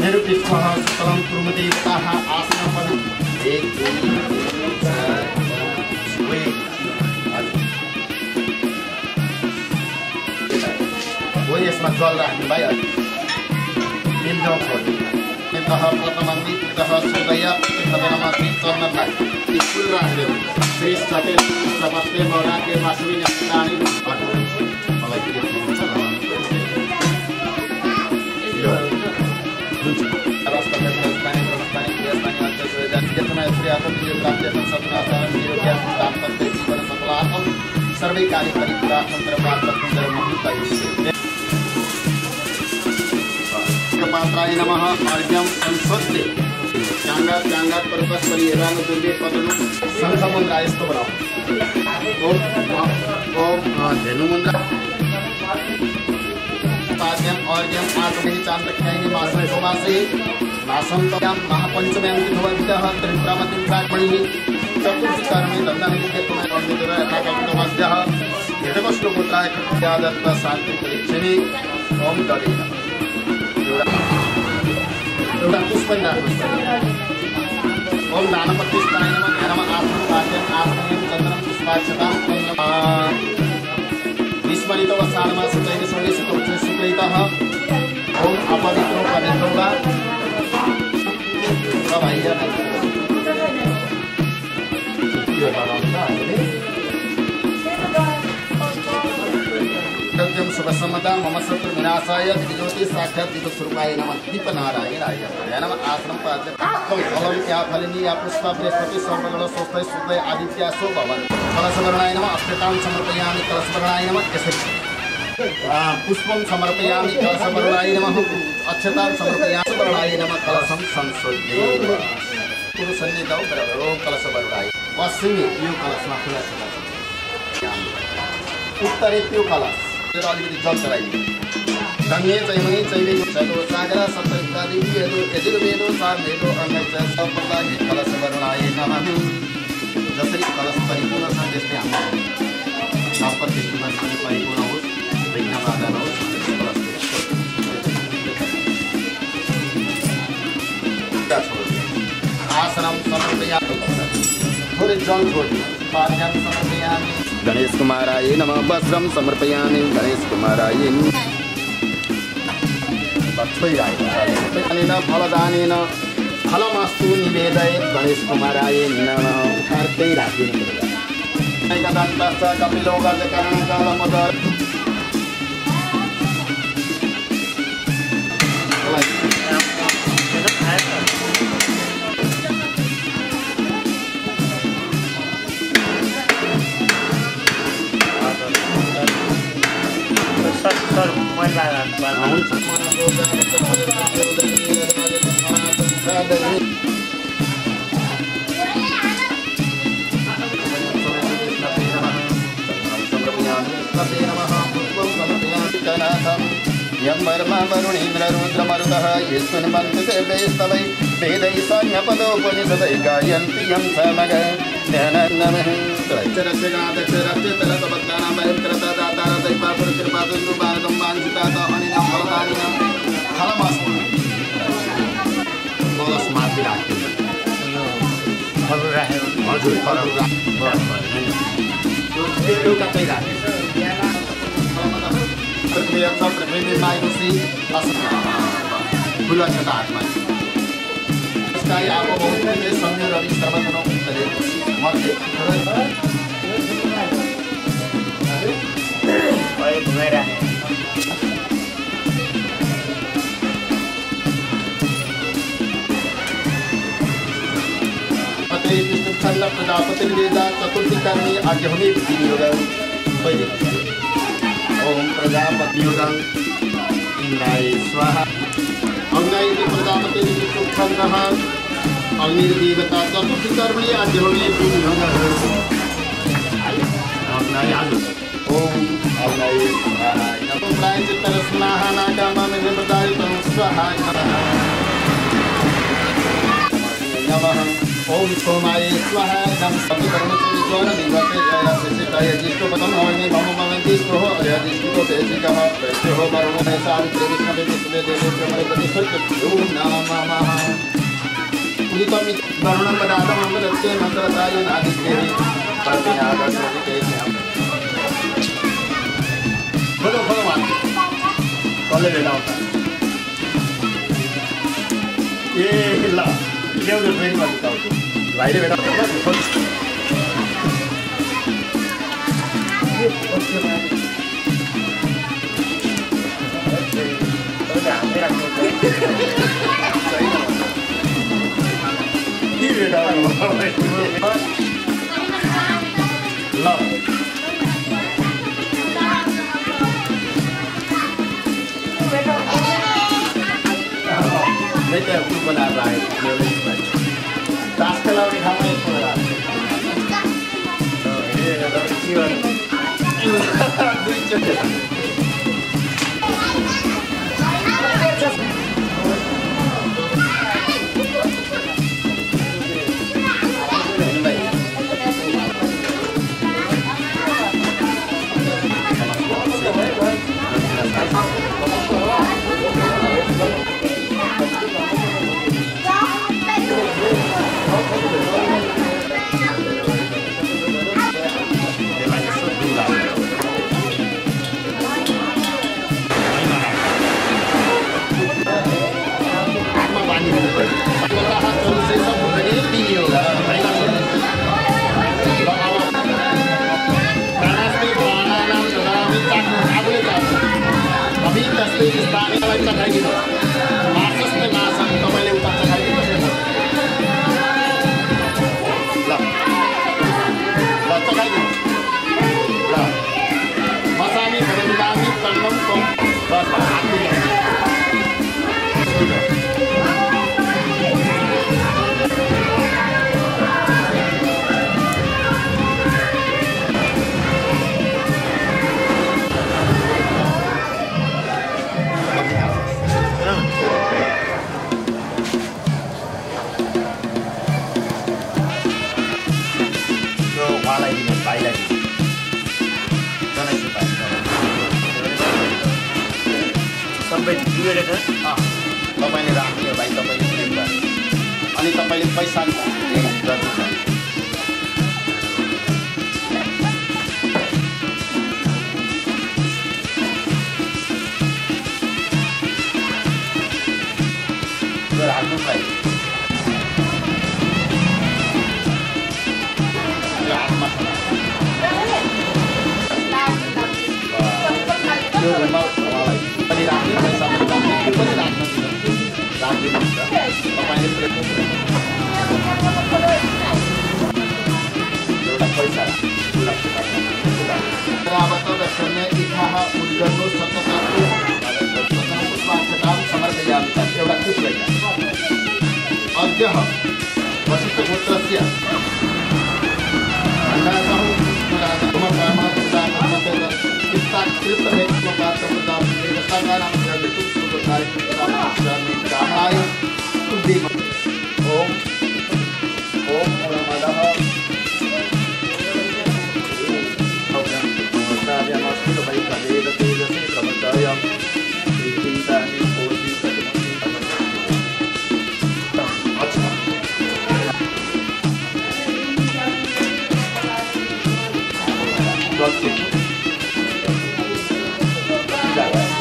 निरुपिष्ठः सकलं कुर्मते ताः आसनपदं एक वो यसमा जल राख्नु भाइ मिल्दौ छोड्नु तह प्रथमन्दी तह सुदय तदनमा चन्दनलाई फुल राख्दै श्री सते सबस्ते मौराके मासुरी नानी मलाई के हुन्छ सर्वै कार्य पात्राय नमः अर्घ्यं संस्वत्ते चांगात पर्वत परिहरण दुर्गे पदनु संसमुद्रा यस्तो बनाऊ ओम धेनु मुद्रा पाद्यम अर्घ्यम आत्मनि चांद्रख्यायनि मासं सोमासे मासं तयां महापंचम्यां विधवद्यः त्रिपुरामतिं प्राक्मणिः चतुर्थी कर्मे दन्दानिकेतुमे अर्मितुर यथाकल्पमध्यः यथकश्लोपुत्राय कृत्यादत्त शान्ति परीक्षणे ओम दलेन एउटा पुष्पन राख्नुहोस् ओम दानपतिष्ठाय नमः नमः आत्मं पाद्यं आत्मयं चन्द्रं पुष्पाक्षतां विस्मरितो वसानमा सुचैः सोनिसितो शुक्लैतः ओम अपवित्रो पवित्रो वा प्रवाह्य शुभसम्मता मम शत्रु विनाशाय दिव्यज्योति साक्षात दीपस्वरूपाय नमः दीपनारायणाय नमः आश्रम पाद्य फलं क्या फलिनी या पुष्पा बृहस्पति सर्वगण स्वस्थ शुद्धय आदित्य सो भवन कलशवर्णाय नमः अस्त्रतां समर्पयामि कलशवर्णाय नमः पुष्पं समर्पयामि कलशवर्णाय नमः अक्षतां समर्पयामि वर्णाय नमः कलशं संशोध्य पुरुषन्निधौ बरबरो कलशवर्णाय पश्चिमी यो कलशमा खुला छ उत्तरे त्यो कलश अलिकति जल चलाइदिनु गङ्गे चैमनी चैवे चलो सागर सप्तैतादि यजुर्वेदो सामवेदो अन्नच सम्पदाय कलशवर्णाय नमः जसरी कलश परिपूर्ण छ त्यस्तै हाम्रो दाम्पत्य जीवन पनि परिपूर्ण होस् विघ्न बाधा नहोस् आसनं समर्पयामि थोरै जल छोड्नु पाद्यं समर्पयामि गणेश कुमाराय नमः वस्त्रं समर्पयामि गणेश कुमाराय लक्ष्मीराय फलदानेन फलमस्तु निवेदय गणेश कुमाराय नमः उठार्दै राखिनु एकदन्तश्च कपिलो गजकर्णकालमदर सर मैले यं वर्मा वरुणेन्द्र रुद्रमरुतः यस्मिन् देवैस्तवै वेदैः संज्ञपदोपनिषदै गायन्ति यं समग नमः रक्षरक्षगादक्षरक्षतरतभक्तानां भयङ्करतदातारदैपापुरकृपादुन्दुभारतं वाञ्छितात अनिनं फलदानिनं फलमस्तु कलशमाथि राख्नु फल राखेर हजुर फल राख्नु एउटा चाहिँ राख्नु यत्र पृथ्वीर्मायुषी बुलच्छदात्मा स्काई आपो बहुते संयोग रवि सर्वतनो उत्तरे मध्ये ओए घुमेरा पते विष्णु खंड प्रजापति वेदा चतुर्थी कर्मी आज्ञा विनियोग ओम प्रजापति योगं इंद्राय स्वाहा अग्नाय प्रजापति विष्णु खंड अग्निर्देवता चतुर्थी कर्मी आज्ञा विनियोग अग्नाय ओम अग्नाय स्वाहा नमो प्राय चित्तर स्नाहा नागामा में प्रदाय स्वाहा नमः ओम सोमाय स्वाहा नम सभी कर्म से ज्ञान निवासे जयसिताय जिष्टो पतम हवने भममंति स्रोह अयदिष्टो तेजिकः वैश्यो वरुण सावित्री विष्णवे विष्णवे देवे प्रमले प्रतिष्ठित ओम नमः उदितम वरुणं पदातं मंगलस्य मंगलताय नादिष्टेहि परमेयागस्वति श्याम बोलो भगवान कॉले बेटा होता ये हिला ये उधर ट्रेन में बताओ तो भाई बेटा बेटा तू बना रहा है दास कला दिखा मैं इसको बना तो ये जीवन तपाईले राख्ने भाइ तपाईले प्रेम गर्नु अनि तपाईले पैसा गर्नुहुन्छ राख्नु भाइ यो घरमा पनि राख्ने पैसा पनि राख्नु राखिदिनुहुन्छ तपाईँले एउटा पैसा इच्छाः उद्गर्भो सतताको समर्पयामि एउटा खुश भइया अद्यः वसिष्ठगोत्रस्य Gracias.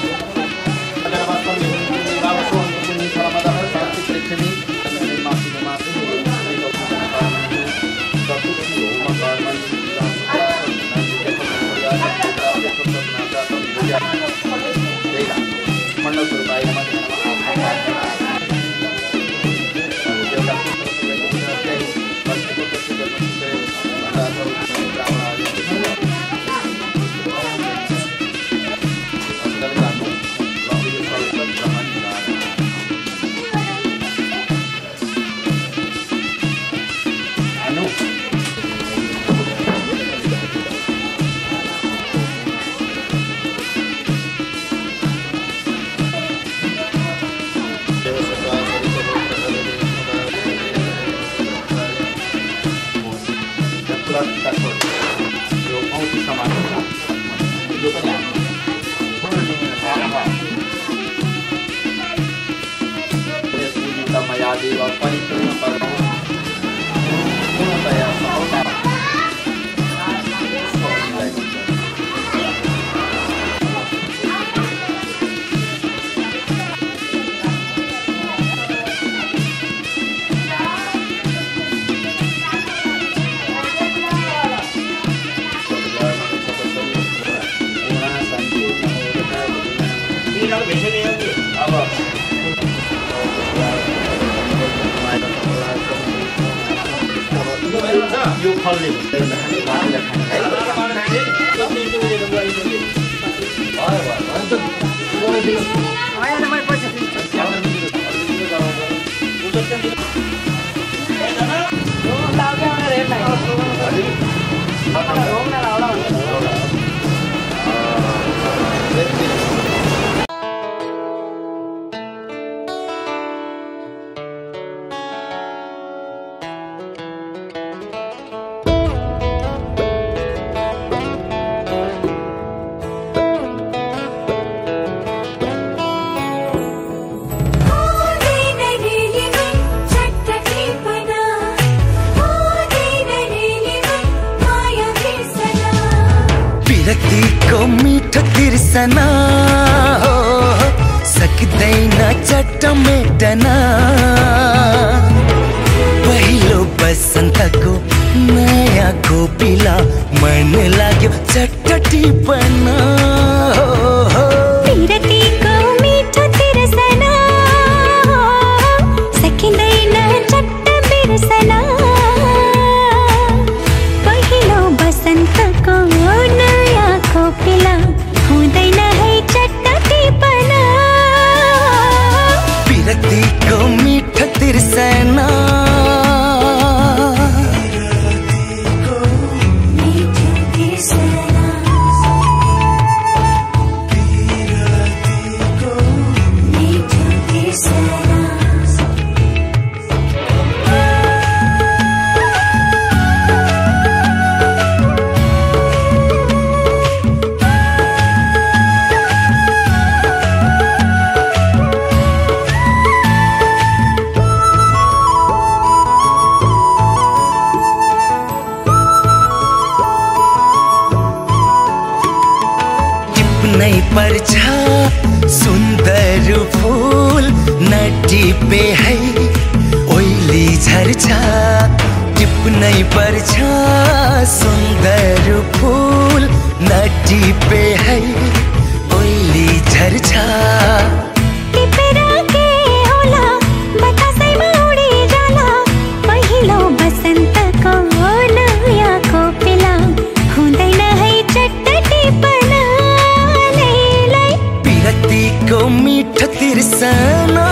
सेवादेव परिपूर्ण कर्म पूर्णतया सफलता यो फलले विरक्तिको मिठो तिर्सना हो सक्दैन चट्ट मेटन पहिलो बसन्तको नयाँ खोपिला मन लाग्यो चट्ट टिपन विरक्तिको मिठो तिर्सना हो सकिँदैन चट्ट बिर्सना पहिलो बसन्तको नयाँ खोपिला हुँदैन है चट्ट टिपन विरक्तिको मिठो तिर्सना नै पर्छ सुन्दर फूल नटिपे है ओइली झर्छ टिप्नै पर्छ सुन्दर फूल नटिपे है ओइली झर्छ टिपेर के होला बतासैमा उडी जाला पहिलो बसन्तको नयाँ खोपिला हुँदैन है चट्ट टिपन विरक्तिको मिठो तिर्सना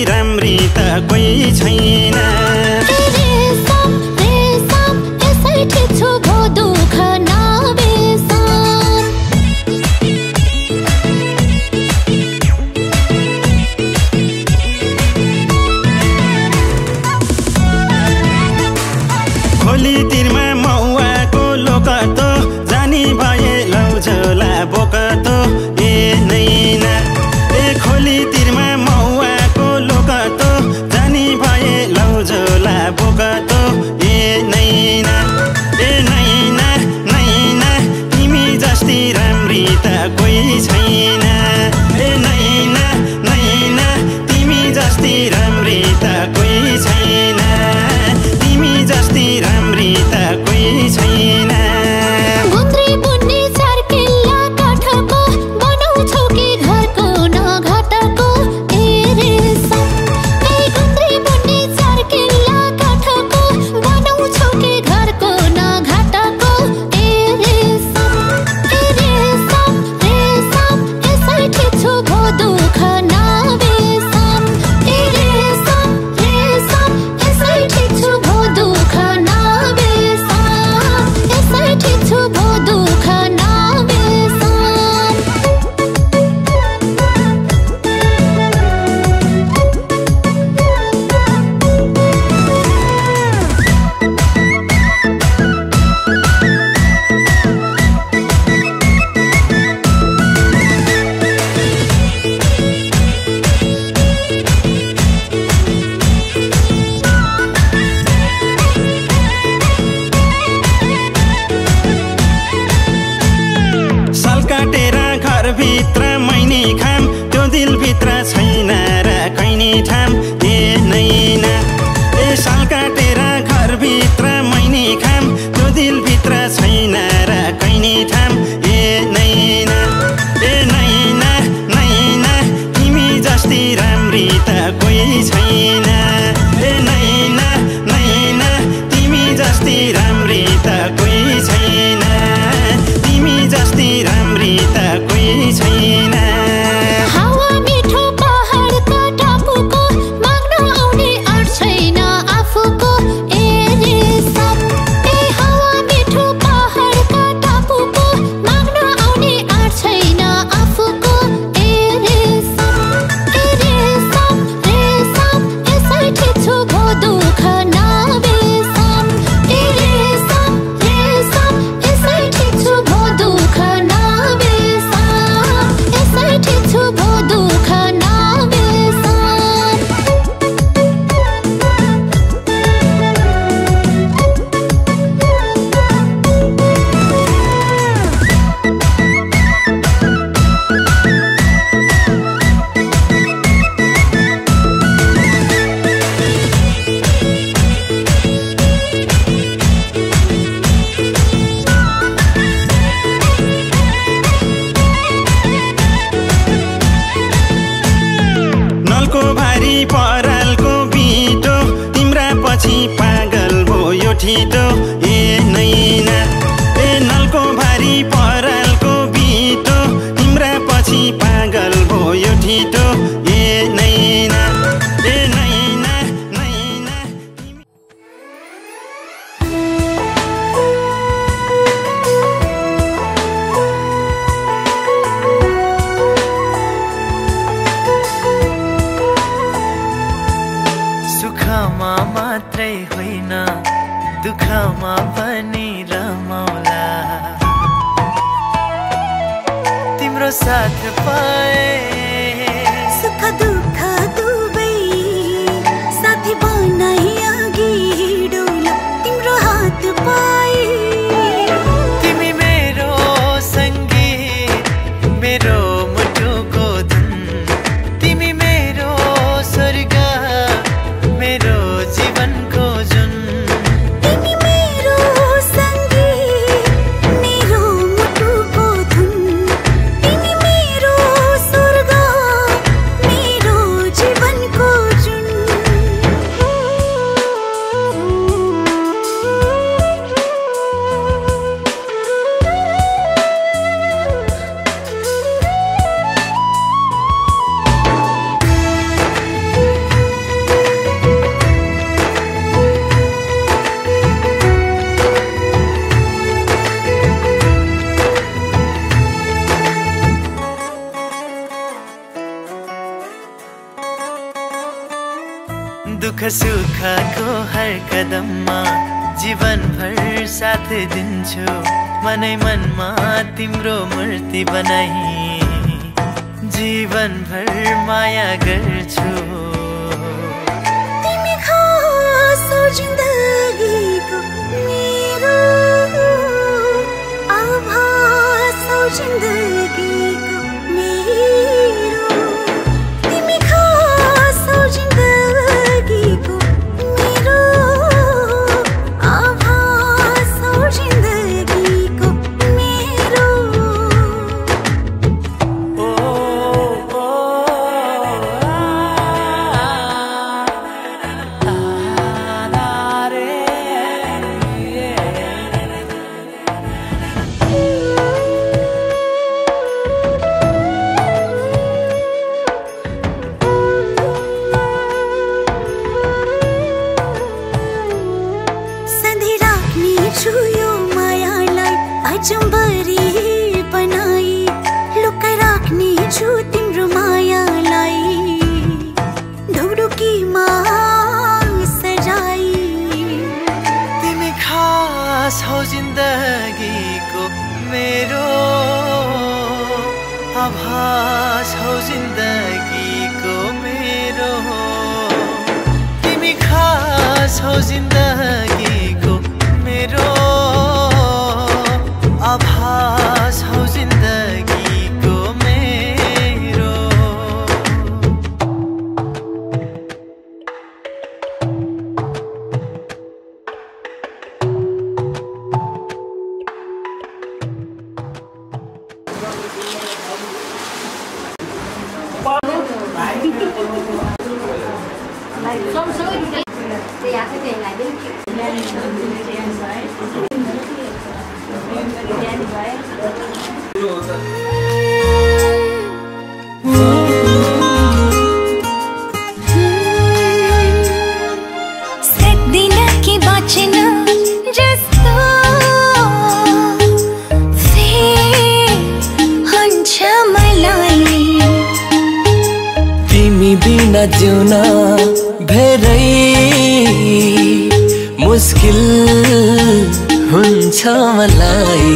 राम्री त कोही छैन यसै ठिच्छु भो दुःख नबेसन खोली तिरमा मौवाको लोकतो जानी भए लौझोला बोकतो ए नैना ए खोली तिरमा मौवाको लोकतो जानी भए लौझोला बोकतो ए नैना नैना तिमी जस्ती राम्री त कोही छैन ए नैना तिमी जस्ती राम्री त कोही छैन तिमी जस्ती राम्री त कोही छैन गुन्द्री बुन्नी चारकिल्ला काठको बनाउँछौ कि घरको नघटको ए रेशम ए गुन्द्री बुन्नी चारकिल्ला काठको बनाउँछौ कि घरको नघटको ए रेशम यसै ठिच्छु भो दुःख नबेसन ए रेशम यसै ठिच्छु भो दुःख नबेसन यसै ठिच्छु भो दुःख नबेसन साल काटेर घरभित्र मैनी खाम त्यो दिलभित्र छैन र कैनी ठाम ए नैना ए साल काटेर घरभित्र मैनी खाम त्यो दिलभित्र छैन र कैनी ठाम ए नैना तिमी जस्ती राम्री त कोही छैन ए नैना तिमी जस्ती राम्री त कोही छैन तिमी जस्ती राम्री त कोही छैन हावा मिठो पहाडका टापुको माग्न आउने आँट छैन आफूको ए रेशम ए हावा मिठो पहाडका टापुको माग्न आउने आँट छैन आफूको ए रेशम यसै ठिच्छु भो दुःख नबेसन ए रेशम यसै ठिच्छु भो दुःख नबेसन यसै ठिच्छु भो दुःख नबेसन नलको भारी परालको बिटो तिम्रा पछि पागल भयो ठिटो ए नैना ए नलको भारी परालको बिटो तिम्रा पछि पागल भयो ठिटो ए नैना सुखमा मात्रै होइन दुःखमा पनि रमाउला तिम्रो साथ पाए सुख दुःख दुबै साथी बनाई अघि हिँडौला तिम्रो हात पाए तिमी मेरो सङ्गीत मेरो मुटुको धुन तिमी मेरो स्वर्ग मेरो जीवनको जुन तिमी मेरो सङ्गीत मेरो मुटुको धुन तिमी मेरो स्वर्ग दुख सुखको हर कदममा जीवन भर साथ दिन्छु मनै मनमा तिम्रो मूर्ति बनाई जीवन भर माया गर्छु तिमी खास हो जिन्दगीको मेरो आभास हो जिन्दगीको मेरो तिमी खास हो जिन्दगीको मेरो आभास हो जिन्दगीको मेरो सधैँ राख्नेछु यो मायालाई अचम्बरी बनाई लुकाइ राख्नेछु तिम्रो मायालाई ढुकढुकीमा सजाई तिमी खास हौ जिन्दगीको मेरो आभास हौ जिन्दगीको मेरो तिमी खास हौ जिन्दगीको मेरो आभास हौ जिन्दगीको मेरो सक्दिन कि बाँच्न जस्तो फेर हुन्छ मलाई तिमी बिना जिउन धेरै मुस्किल हुन्छ मलाई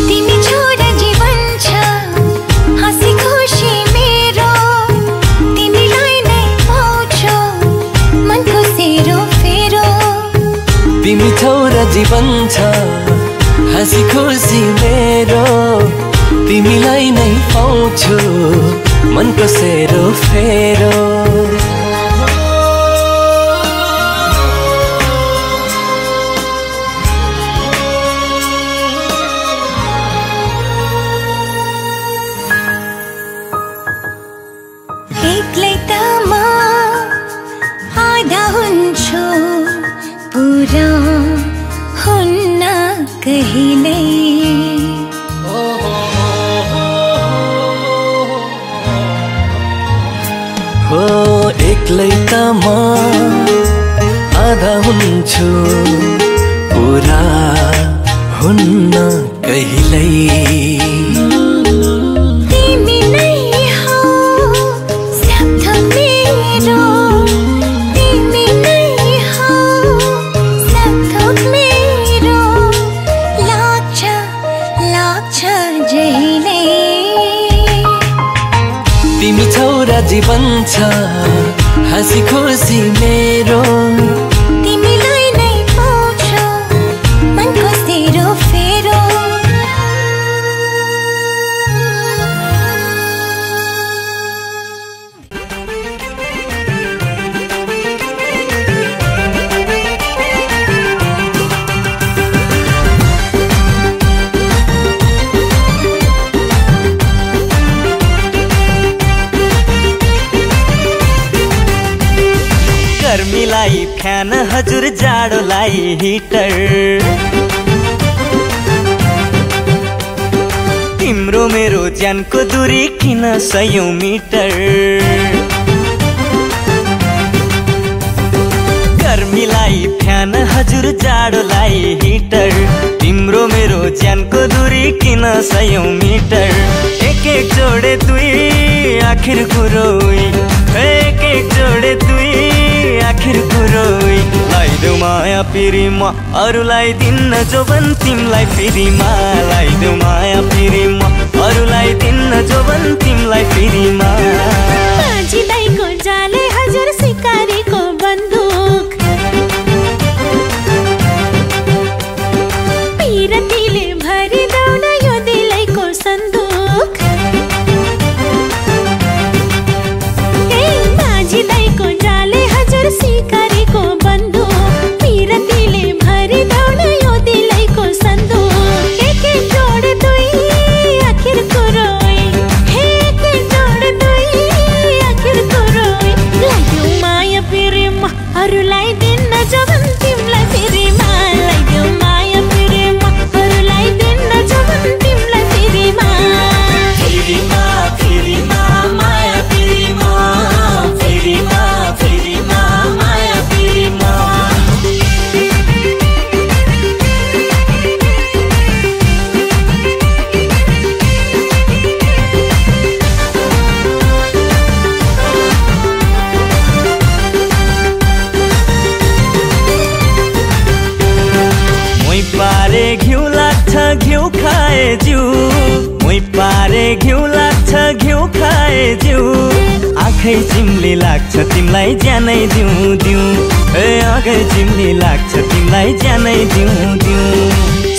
तिमी छोरा जीवन छ हाँसी खुसी मेरो तिमीलाई नै पाउँछु मनको सेरो फेरो तिमी छोरा जीवन छ हाँसी खुसी मेरो तिमीलाई नै पाउँछु मनको सेरो फेरो एक्लै त म आधा हुन्छु पुरा हुन्न कहिल्यै हो एक्लै त म आधा हुन्छु पुरा हुन्न कहिल्यै तिमी नै हौ सब थोक मेरो तिमी नै हौ सब थोक मेरो लाग्छ जहिले तिमी छोरा जीवन छ हाँसी खुसी मेरो तिमीलाई नै पाउँछु मनको सेरो फेरो गर्मीलाई फ्यान हजुर जाडोलाई हिटर तिम्रो मेरो ज्यानको दूरी किन 100 मिटर गर्मीलाई फ्यान हजुर जाडोलाई हिटर तिम्रो मेरो ज्यानको दूरी किन 100 मिटर एक एक जोडे दुई आखिर कुरो एक एक पिरी म अरूलाई दिन्न जोबन तिमलाई फेरि मलाई देऊ माया पिरी म अरूलाई दिन्न जोबन तिमलाई फेरि माझी दाइको जाले हजुर सिकारीको बन्दुक पिरतीले भरिदाउन यो दिलैको सन्दुक माझी दाइको जाले हजुर सिकारीको बन्दुक पिरतीले भरिदाउन यो दिलैको सन्दुक एक जोड दुई आखिरको रोई एक जोड दुई आखिरको रोई लाग्यो माया पिरेमा अरूलाई दिन्न जबन तिमलाई फेरि मलाई देऊ माया पिरेमा अरूलाई दिन्न जबन तिमलाई फेरि फेरि माया फेरि फेरि माया फेरि पारे घिउ लाग्छ घिउ खाए जिउ मै पारे घिउ लाग्छ घिउ खाए जिउ आँखै चिम्ली लाग्छ तिमीलाई ज्यानै दिउँ दिउँ ए आँखै चिम्ली लाग्छ तिमीलाई ज्यानै दिउँ दिउँ